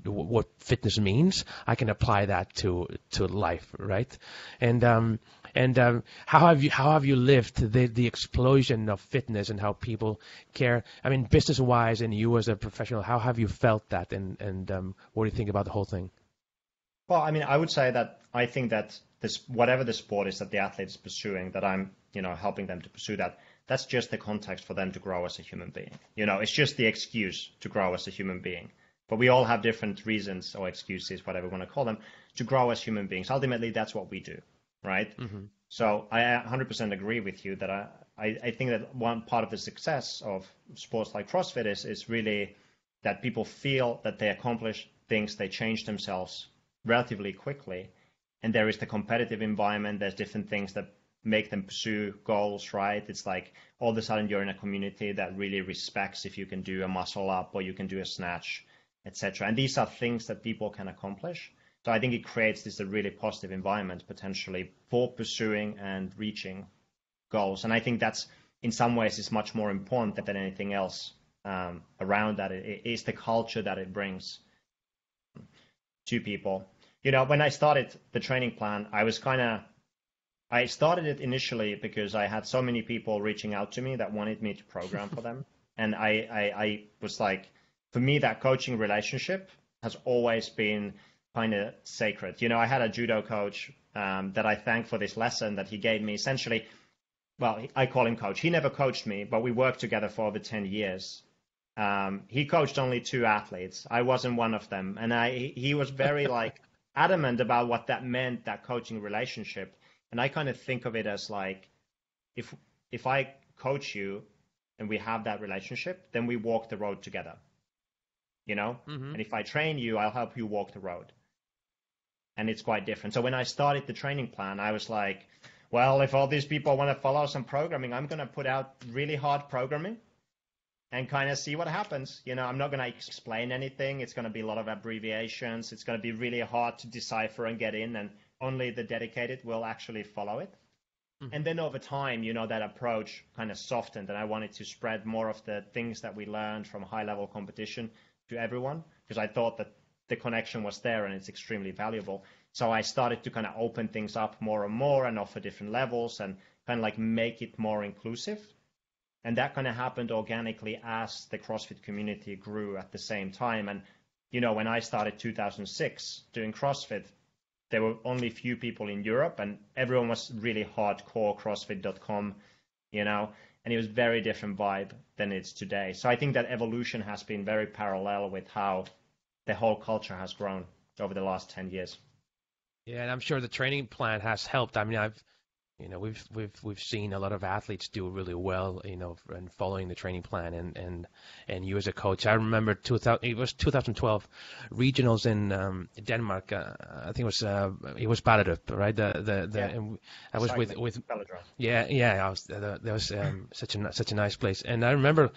what fitness means. I can apply that to life, right? And And how have you lived the explosion of fitness and how people care? I mean, business wise, and you as a professional, how have you felt that? And what do you think about the whole thing? Well, I mean, I would say that I think that this, whatever the sport is that the athlete is pursuing, that I'm, helping them to pursue that, that's just the context for them to grow as a human being. It's just the excuse to grow as a human being. But we all have different reasons or excuses, whatever we want to call them, to grow as human beings. Ultimately, that's what we do, right? Mm-hmm. So I 100% agree with you that I think that one part of the success of sports like CrossFit is really that people feel that they accomplish things, they change themselves relatively quickly, and there is the competitive environment. There's different things that make them pursue goals, right? It's like all of a sudden you're in a community that really respects if you can do a muscle up or you can do a snatch, etc. And these are things that people can accomplish. So I think it creates this a really positive environment potentially for pursuing and reaching goals. And I think that's in some ways is much more important than anything else around that. It is the culture that it brings to people. When I started the training plan, I started it initially because I had so many people reaching out to me that wanted me to program for them. And I was like, for me, that coaching relationship has always been kind of sacred. I had a judo coach that I thank for this lesson that he gave me. Essentially, well, I call him coach. He never coached me, but we worked together for over 10 years. He coached only 2 athletes. I wasn't one of them. And he was very adamant about what that meant, that coaching relationship. And I kind of think of it as like, if I coach you and we have that relationship, then we walk the road together, Mm-hmm. And if I train you, I'll help you walk the road. And it's quite different. So when I started the training plan, I was like, well, if all these people want to follow some programming, I'm going to put out really hard programming and kind of see what happens. I'm not going to explain anything. It's going to be a lot of abbreviations. It's going to be really hard to decipher and get in, and only the dedicated will actually follow it. Mm-hmm. And then over time, that approach kind of softened, and I wanted to spread more of the things that we learned from high-level competition to everyone, because I thought that the connection was there and it's extremely valuable. So I started to kind of open things up more and more and offer different levels and kind of make it more inclusive. And that kind of happened organically as the CrossFit community grew at the same time. And, when I started 2006 doing CrossFit, there were only few people in Europe and everyone was really hardcore CrossFit.com, and it was very different vibe than it's today. So I think that evolution has been very parallel with how the whole culture has grown over the last 10 years. Yeah, and I'm sure the training plan has helped. I mean, we've seen a lot of athletes do really well, and following the training plan, and you as a coach. I remember 2012 regionals in Denmark. I think it was Ballerup, right? I was with yeah. That was such a nice place, and I remember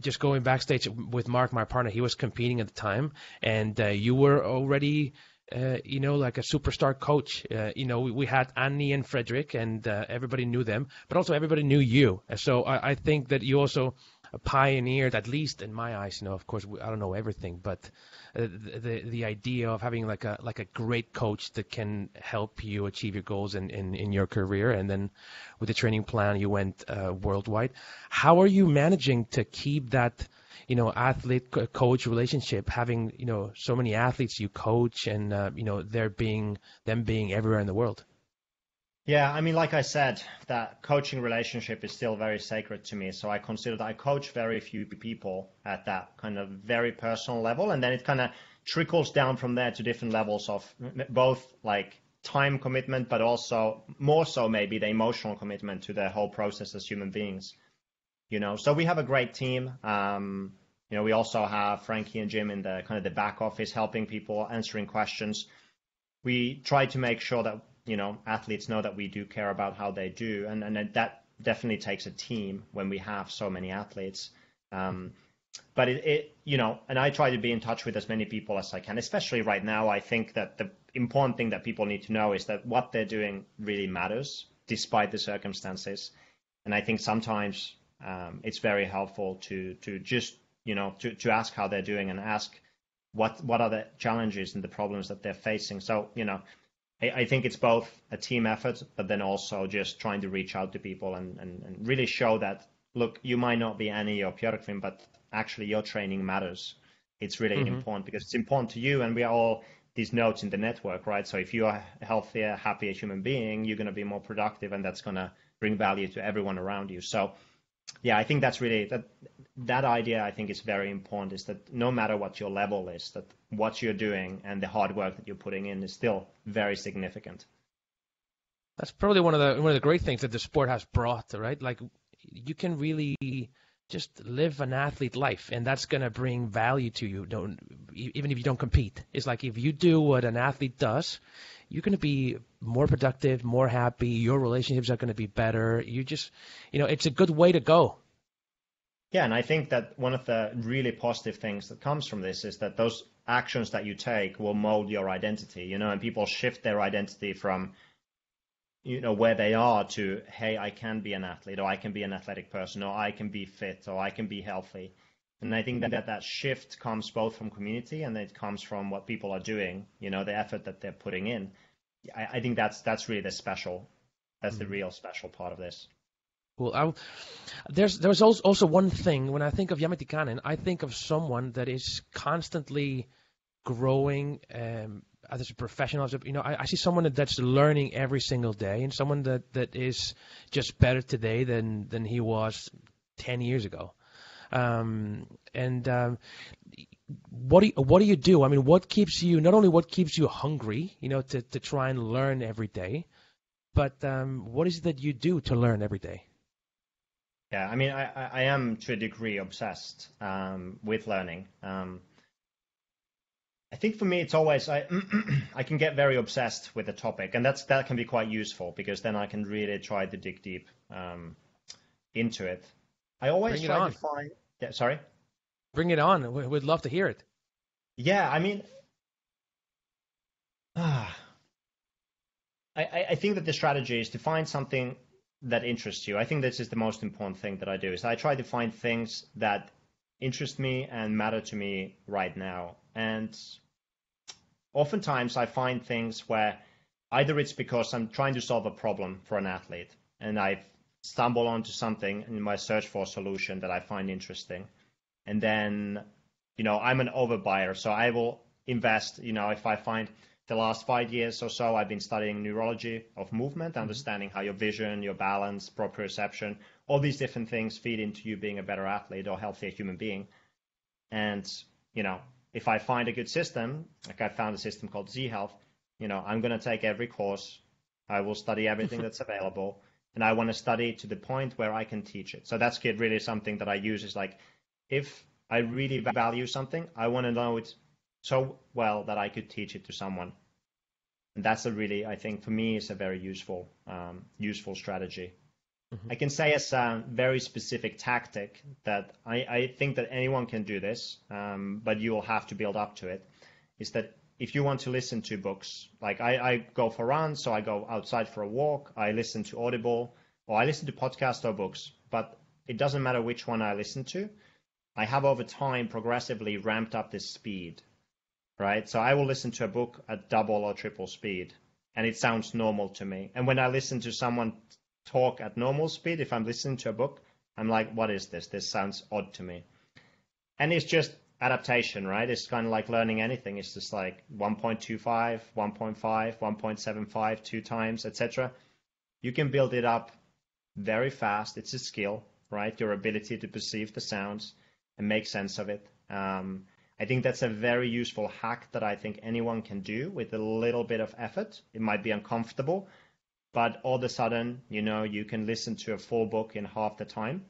just going backstage with Mark, my partner. He was competing at the time, and you were already. Like a superstar coach. We had Annie and Frederick, and everybody knew them, but also everybody knew you. So I think that you also pioneered, at least in my eyes. Of course, I don't know everything, but the idea of having like a great coach that can help you achieve your goals in your career, and then with the training plan, you went worldwide. How are you managing to keep that? Athlete-coach relationship, having, so many athletes you coach and, them being everywhere in the world? Yeah, I mean, like I said, that coaching relationship is still very sacred to me. So I consider that I coach very few people at that kind of very personal level. And then it kind of trickles down from there to different levels of both time commitment, but also more so maybe the emotional commitment to the whole process as human beings. So we have a great team. We also have Frankie and Jim in the kind of the back office helping people, answering questions. We try to make sure that, athletes know that we do care about how they do. And that definitely takes a team when we have so many athletes. But and I try to be in touch with as many people as I can, especially right now. I think that the important thing that people need to know is that what they're doing really matters despite the circumstances. And I think sometimes it's very helpful to just, to ask how they're doing and ask what are the challenges and the problems that they're facing. So, I think it's both a team effort, but then also just trying to reach out to people and really show that, look, you might not be Annie or Björgvin, but actually your training matters. It's really important because it's important to you, and we are all these nodes in the network, right? So if you are a healthier, happier human being, you're going to be more productive, and that's going to bring value to everyone around you. So yeah, I think that's really that idea. I think is very important. Is that no matter what your level is, that what you're doing and the hard work that you're putting in is still very significant. That's probably one of the great things that the sport has brought, right? Like you can really just live an athlete life, and that's going to bring value to you. Even if you don't compete, it's like if you do what an athlete does, you're going to be more productive, more happy. Your relationships are going to be better. You just, it's a good way to go. Yeah, and I think that one of the really positive things that comes from this is that those actions that you take will mold your identity, and people shift their identity from, where they are to, hey, I can be an athlete, or I can be an athletic person, or I can be fit, or I can be healthy. And I think that shift comes both from community and it comes from what people are doing, the effort that they're putting in. I think that's really that's the real special part of this. Cool. There's also one thing when I think of Jami Tikkanen, I think of someone that is constantly growing as a professional. I see someone that's learning every single day, and someone that is just better today than he was 10 years ago. What do you do? I mean, what keeps you hungry, to try and learn every day, but what is it that you do to learn every day? Yeah, I mean, I am to a degree obsessed with learning. I think for me, it's always I can get very obsessed with a topic, and that can be quite useful because then I can really try to dig deep into it. I always try to find. Yeah, sorry. Bring it on. We'd love to hear it. Yeah, I mean, I think that the strategy is to find something that interests you. I think this is the most important thing that I do. Is I try to find things that interest me and matter to me right now. And oftentimes I find things where either it's because I'm trying to solve a problem for an athlete and I've stumbled onto something in my search for a solution that I find interesting. And then, I'm an overbuyer, so I will invest, if I find the last 5 years or so, I've been studying neurology of movement, understanding how your vision, your balance, proprioception, all these different things feed into you being a better athlete or healthier human being. And, if I find a good system, like I found a system called Z Health, I'm going to take every course. I will study everything that's available. And I want to study to the point where I can teach it. So that's really something that I use is like, if I really value something, I want to know it so well that I could teach it to someone. And that's I think for me, is a very useful strategy. Mm-hmm. I can say as a very specific tactic that I think that anyone can do this, but you will have to build up to it, is that if you want to listen to books, like I go for runs, so I go outside for a walk, I listen to Audible, or I listen to podcasts or books, but it doesn't matter which one I listen to. I have over time progressively ramped up this speed, right? So I will listen to a book at double or triple speed, and it sounds normal to me. And when I listen to someone talk at normal speed, if I'm listening to a book, I'm like, what is this? This sounds odd to me. And it's just adaptation, right? It's kind of like learning anything. It's just like 1.25, 1.5, 1.75, 2 times, etc. You can build it up very fast. It's a skill, right? Your ability to perceive the sounds and make sense of it. I think that's a very useful hack that I think anyone can do with a little bit of effort. It might be uncomfortable, but all of a sudden, you can listen to a full book in half the time.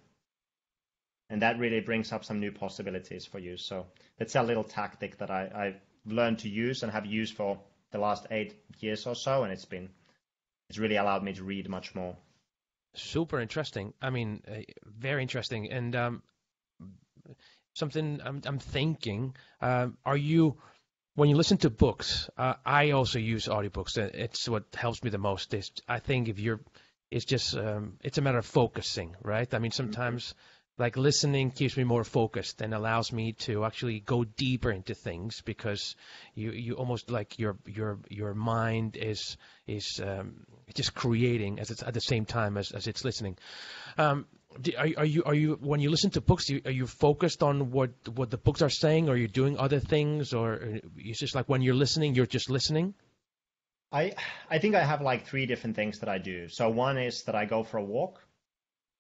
And that really brings up some new possibilities for you. So that's a little tactic that I've learned to use and have used for the last 8 years or so. And it's really allowed me to read much more. Super interesting. I mean, very interesting. And something I'm thinking, when you listen to books, I also use audiobooks. It's what helps me the most. I think it's a matter of focusing, right? I mean, sometimes like listening keeps me more focused and allows me to actually go deeper into things because you almost like your mind is just creating as it's at the same time as it's listening. Are you when you listen to books, are you focused on what the books are saying, or are you doing other things, or it's just like when you're listening, you're just listening? I think I have like 3 different things that I do. So one is that I go for a walk.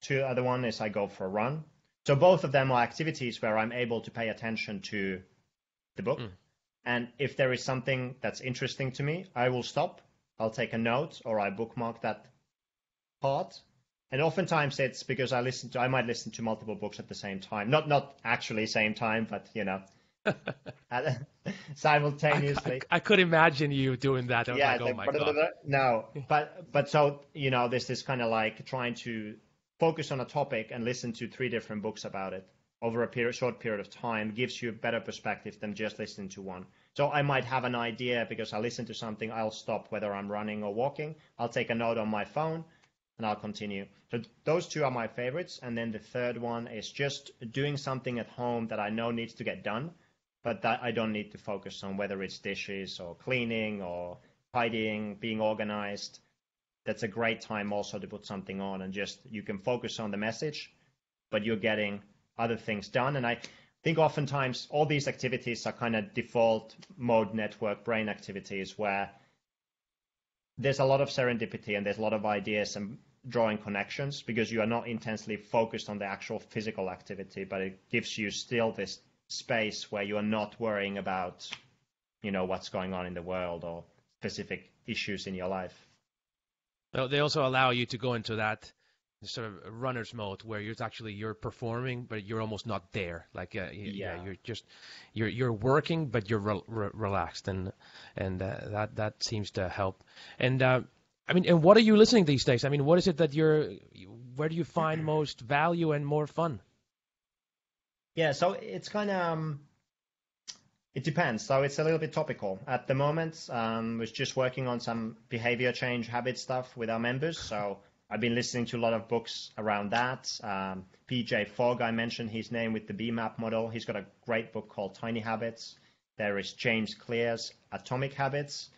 2 other one is I go for a run. So both of them are activities where I'm able to pay attention to the book. And if there is something that's interesting to me, I will stop. I'll take a note or I bookmark that part. And oftentimes it's because I might listen to multiple books at the same time. Not actually same time, but simultaneously. I could imagine you doing that. Yeah, like, oh my God. No, but so there's this kind of like trying to focus on a topic and listen to 3 different books about it over a short period of time gives you a better perspective than just listening to one. So I might have an idea because I listen to something, I'll stop whether I'm running or walking, I'll take a note on my phone, and I'll continue. So those 2 are my favorites, and then the third one is just doing something at home that I know needs to get done, but that I don't need to focus on, whether it's dishes or cleaning or tidying, being organized. That's a great time also to put something on and just you can focus on the message, but you're getting other things done. And I think oftentimes all these activities are kind of default mode network brain activities where there's a lot of serendipity and there's a lot of ideas and drawing connections because you are not intensely focused on the actual physical activity, but it gives you still this space where you are not worrying about, what's going on in the world or specific issues in your life. They also allow you to go into that sort of runner's mode where you're performing, but you're almost not there. Like you're working, but you're relaxed, and that seems to help. And and what are you listening these days? I mean, what is it that where do you find most value and more fun? Yeah, so it's kind of it depends. So it's a little bit topical. At the moment, was just working on some behavior change habit stuff with our members. So I've been listening to a lot of books around that. PJ Fogg, I mentioned his name with the BMAP model. He's got a great book called Tiny Habits. There is James Clear's Atomic Habits.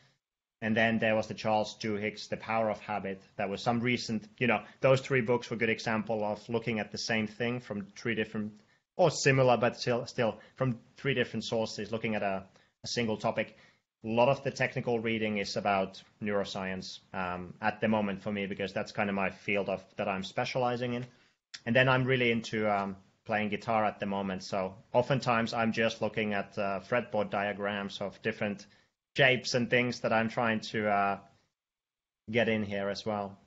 And then there was the Charles Duhigg's The Power of Habit. That was some recent, those 3 books were a good example of looking at the same thing from 3 different or similar, but still from 3 different sources, looking at a single topic. A lot of the technical reading is about neuroscience at the moment for me, because that's kind of my field that I'm specializing in. And then I'm really into playing guitar at the moment. So oftentimes I'm just looking at fretboard diagrams of different shapes and things that I'm trying to get in here as well.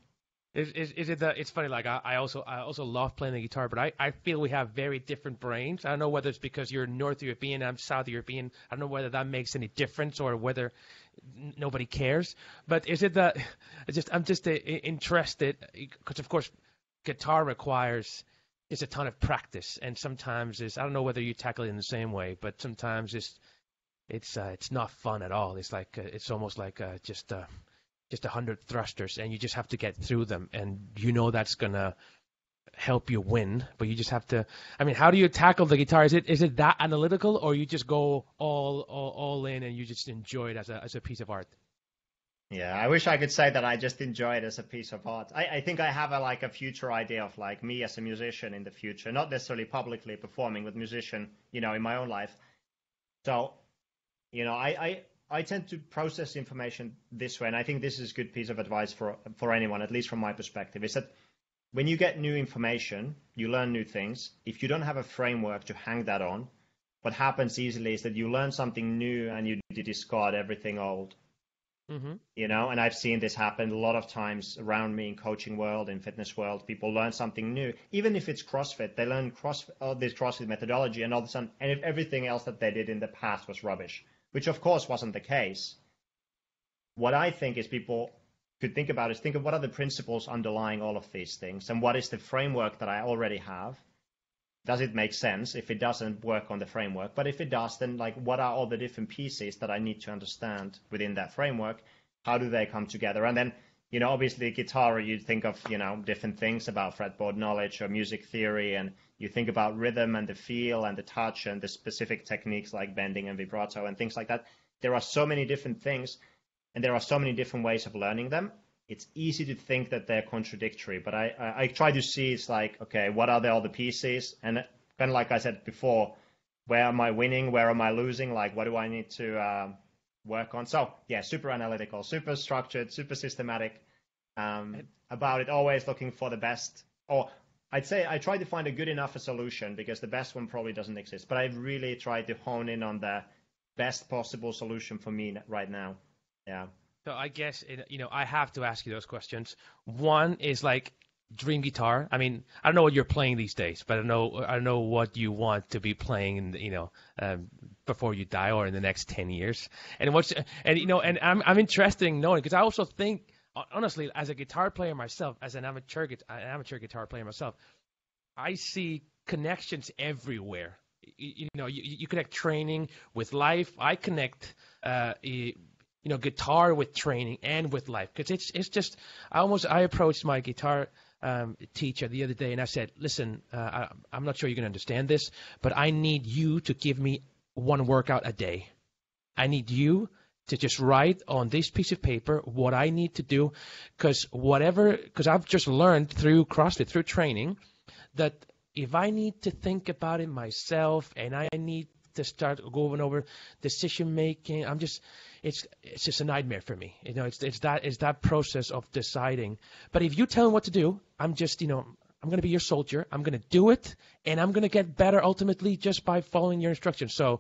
Is it that it's funny? Like I also love playing the guitar, but I feel we have very different brains. I don't know whether it's because you're North European and I'm South European. I don't know whether that makes any difference or whether nobody cares. But is it that I'm just interested because of course guitar requires just a ton of practice, and sometimes I don't know whether you tackle it in the same way, but sometimes it's not fun at all. It's like it's almost like just 100 thrusters, and you just have to get through them, and that's gonna help you win, but you just have to. I mean, how do you tackle the guitar? Is it that analytical, or you just go all in and you just enjoy it as a piece of art? Yeah, I wish I could say that I just enjoy it as a piece of art. I think I have a future idea of like me as a musician in the future, not necessarily publicly performing, but musician, in my own life. So, I tend to process information this way, and I think this is a good piece of advice for anyone, at least from my perspective, is that when you get new information, you learn new things. If you don't have a framework to hang that on, what happens easily is that you learn something new and you discard everything old. Mm-hmm. And I've seen this happen a lot of times around me in coaching world, in fitness world. People learn something new, even if it's CrossFit. They learn this CrossFit methodology, and all of a sudden, and if everything else that they did in the past was rubbish, which of course wasn't the case. What I think is people could think about is think of what are the principles underlying all of these things, and what is the framework that I already have. Does it make sense? If it doesn't, work on the framework. But if it does, then what are all the different pieces that I need to understand within that framework? How do they come together? And then obviously guitar, you think of, different things about fretboard knowledge or music theory, and you think about rhythm and the feel and the touch and the specific techniques like bending and vibrato and things like that. There are so many different things, and there are so many different ways of learning them. It's easy to think that they're contradictory, but I try to see it's like, okay, what are the other pieces? And kind of like I said before, where am I winning? Where am I losing? Like, what do I need to work on? So yeah, super analytical, super structured, super systematic about it, always looking for the best. Or I'd say I try to find a good enough a solution, because the best one probably doesn't exist. But I really try to hone in on the best possible solution for me right now. Yeah. So I guess, I have to ask you those questions. One is like dream guitar. I mean, I don't know what you're playing these days, but I know what you want to be playing, before you die or in the next 10 years. And I'm interested in knowing, because I also think, honestly, as a guitar player myself, as an amateur guitar player myself, I see connections everywhere. You connect training with life. I connect, guitar with training and with life, because it's just I approached my guitar teacher the other day and I said, listen, I'm not sure you're going to understand this, but I need you to give me one workout a day. I need you to just write on this piece of paper what I need to do, because I've just learned through CrossFit, through training, that if I need to think about it myself and I need to start going over decision making, it's just a nightmare for me. It's that process of deciding. But if you tell me what to do, I'm going to be your soldier. I'm going to do it, and I'm going to get better ultimately just by following your instructions. So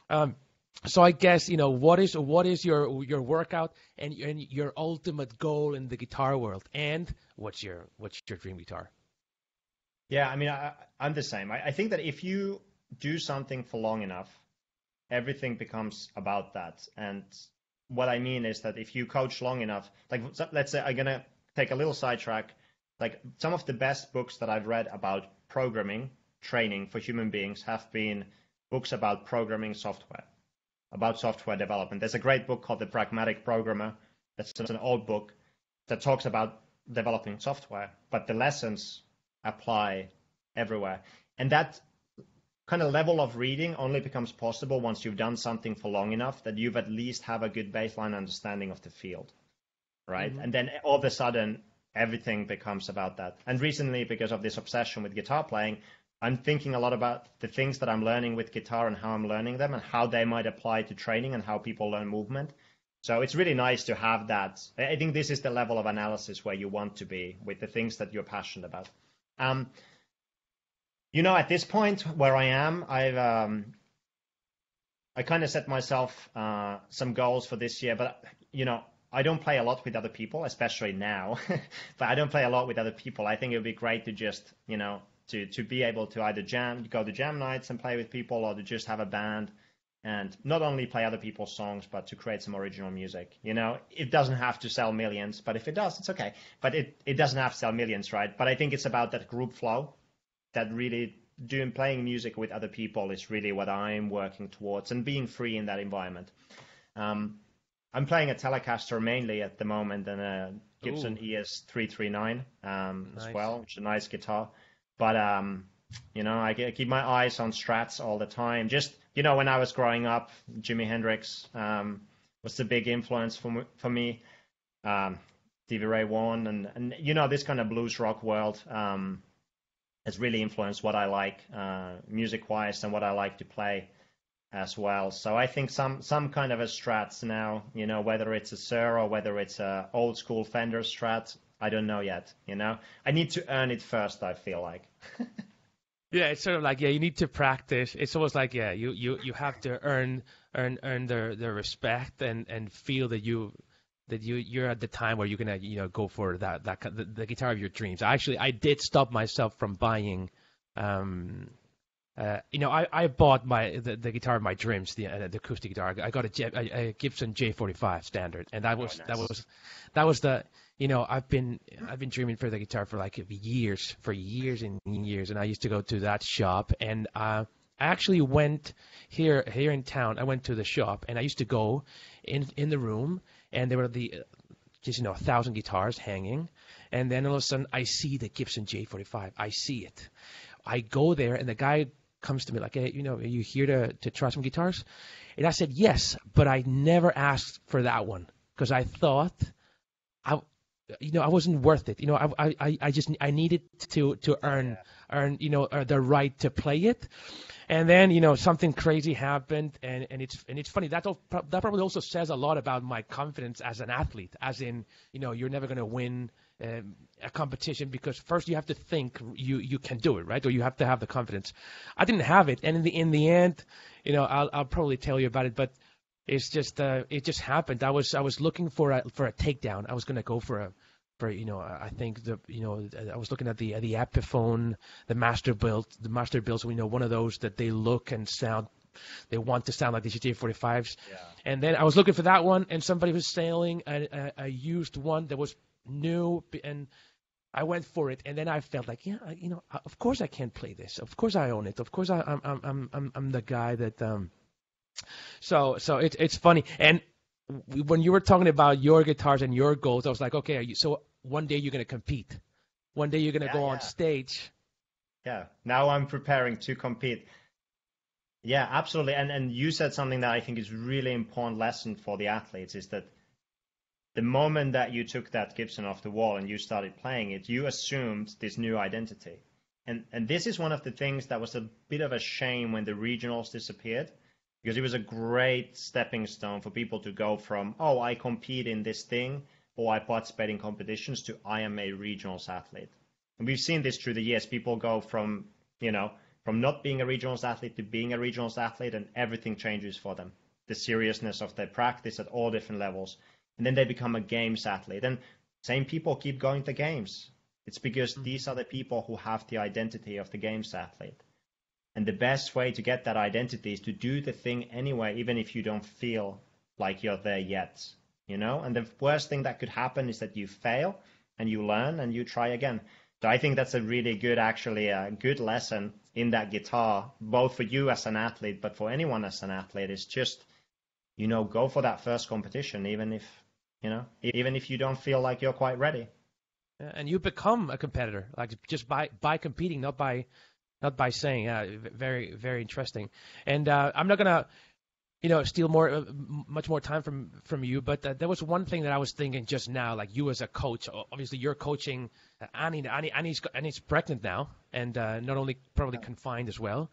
I guess, what is your workout and your ultimate goal in the guitar world, and what's your dream guitar? Yeah, I mean, I'm the same. I think that if you do something for long enough, everything becomes about that. And what I mean is that if you coach long enough, like let's say I'm going to take a little sidetrack, like some of the best books that I've read about programming training for human beings have been books about programming software, about software development. There's a great book called The Pragmatic Programmer. That's an old book that talks about developing software, but the lessons apply everywhere. And that kind of level of reading only becomes possible once you've done something for long enough that you've at least have a good baseline understanding of the field, right? Mm-hmm. And then all of a sudden, everything becomes about that. And recently, because of this obsession with guitar playing, I'm thinking a lot about the things that I'm learning with guitar and how I'm learning them and how they might apply to training and how people learn movement. So it's really nice to have that. I think this is the level of analysis where you want to be with the things that you're passionate about. At this point where I am, I kind of set myself some goals for this year, but, I don't play a lot with other people, especially now, but I don't play a lot with other people. I think it would be great to just, to be able to either go to jam nights and play with people, or to just have a band and not only play other people's songs, but to create some original music. It doesn't have to sell millions, but if it does, it's okay. But it doesn't have to sell millions, right? But I think it's about that group flow, that really playing music with other people is really what I'm working towards, and being free in that environment. I'm playing a Telecaster mainly at the moment, and a Gibson ES339 as well, which is a nice guitar. But I keep my eyes on Strats all the time. Just when I was growing up, Jimi Hendrix was the big influence for me. Stevie Ray Vaughan and this kind of blues rock world has really influenced what I like music-wise and what I like to play as well. So I think some kind of a Strats now, whether it's a Sir or whether it's a old school Fender Strat, I don't know yet. I need to earn it first, I feel like. Yeah, it's sort of like, you need to practice. It's almost like, you have to earn the respect and feel that you're at the time where you're gonna go for the guitar of your dreams. I did stop myself from buying. I bought the guitar of my dreams, the acoustic guitar. I got a Gibson J45 standard, and that was the I've been dreaming for the guitar for like years and years, and I used to go to that shop, and I actually went here in town. I went to the shop, and I used to go in the room, and there were the just 1,000 guitars hanging, and then all of a sudden I see the Gibson J45. I see it. I go there, and the guy comes to me like, hey, are you here to try some guitars? And I said yes, but I never asked for that one because I thought I wasn't worth it. I needed to earn the right to play it. And then something crazy happened, and it's funny that probably also says a lot about my confidence as an athlete, as in you're never going to win a competition because first you have to think you can do it, right? Or you have to have the confidence. I didn't have it, and in the end, I'll probably tell you about it, but it's just it just happened. I was looking for a takedown. I was going to go for I think I was looking at the Epiphone, the master build, so one of those that they look and sound, they want to sound like the J45s. Yeah. And then I was looking for that one, and somebody was selling a used one that was new, and I went for it. And then I felt like, of course I can play this. Of course I own it. Of course I'm the guy that. So it's funny. And when you were talking about your guitars and your goals, I was like, okay, so one day you're going to compete. One day you're going to go on stage. Yeah, now I'm preparing to compete. Yeah, absolutely. And you said something that I think is really important lesson for the athletes is that the moment that you took that Gibson off the wall and you started playing it, you assumed this new identity. And this is one of the things that was a bit of a shame when the regionals disappeared, because it was a great stepping stone for people to go from, oh, I compete in this thing, or I participate in competitions, to I am a regionals athlete. And we've seen this through the years. People go from not being a regionals athlete to being a regionals athlete, and everything changes for them. The seriousness of their practice at all different levels. And then they become a games athlete. And same people keep going to games. It's because these are the people who have the identity of the games athlete. And the best way to get that identity is to do the thing anyway, even if you don't feel like you're there yet, And the worst thing that could happen is that you fail and you learn and you try again. So I think that's a really good, actually, a good lesson in that guitar, both for you as an athlete, but for anyone as an athlete, is just, go for that first competition, even if you don't feel like you're quite ready. And you become a competitor, like just by competing, not by saying. Very, very interesting. And I'm not gonna, steal much more time from you. But there was one thing that I was thinking just now, like you as a coach. Obviously, you're coaching Annie. Annie's pregnant now, and not only probably confined as well.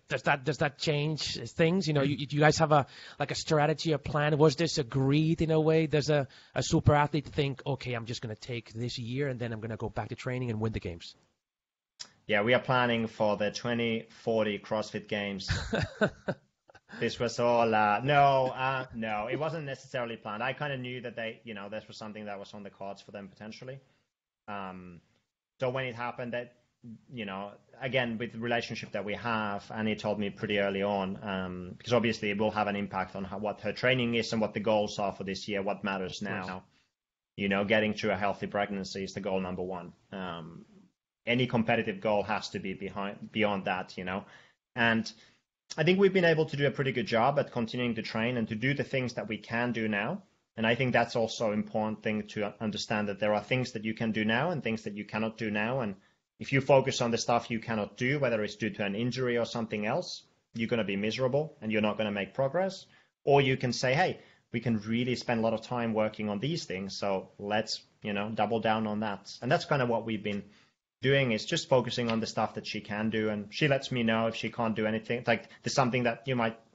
Does that change things? Do you guys have a strategy, a plan? Was this agreed in a way? Does a super athlete think, okay, I'm just going to take this year and then I'm going to go back to training and win the games? Yeah, we are planning for the 2040 CrossFit Games. This was all no, it wasn't necessarily planned. I kind of knew that this was something that was on the cards for them potentially. So when it happened, that again, with the relationship that we have, Annie told me pretty early on, because obviously it will have an impact on what her training is and what the goals are for this year, what matters now. Getting to a healthy pregnancy is the goal number one. Any competitive goal has to be beyond that, And I think we've been able to do a pretty good job at continuing to train and to do the things that we can do now. And I think that's also an important thing to understand, that there are things that you can do now and things that you cannot do now. And if you focus on the stuff you cannot do, whether it's due to an injury or something else, you're going to be miserable and you're not going to make progress. Or you can say, hey, we can really spend a lot of time working on these things. So let's, double down on that. And that's kind of what we've been doing, is just focusing on the stuff that she can do. And she lets me know if she can't do anything. It's like there's something that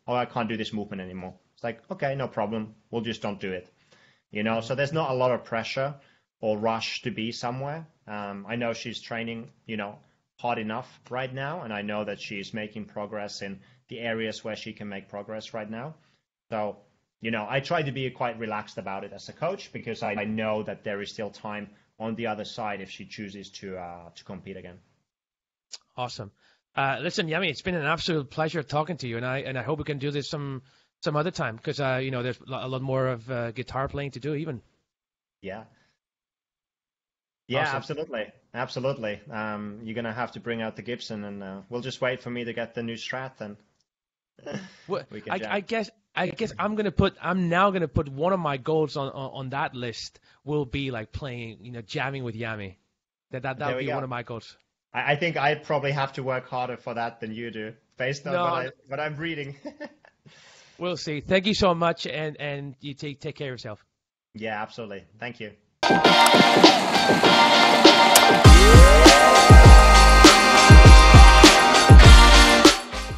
I can't do this movement anymore. It's like, okay, no problem. We'll just don't do it. So there's not a lot of pressure or rush to be somewhere. I know she's training, hard enough right now. And I know that she's making progress in the areas where she can make progress right now. So, I try to be quite relaxed about it as a coach, because I know that there is still time on the other side if she chooses to compete again. Awesome. Listen, Jami, it's been an absolute pleasure talking to you, and I hope we can do this some other time, because there's a lot more of guitar playing to do even. Yeah, Awesome. absolutely. You're gonna have to bring out the Gibson, and we'll just wait for me to get the new Strat, and Well, we can jam. I guess I'm now gonna put one of my goals on that list will be like playing, jamming with Jami. That would be one of my goals. I think I probably have to work harder for that than you do, based on what I'm reading. We'll see. Thank you so much, and you take care of yourself. Yeah, absolutely. Thank you.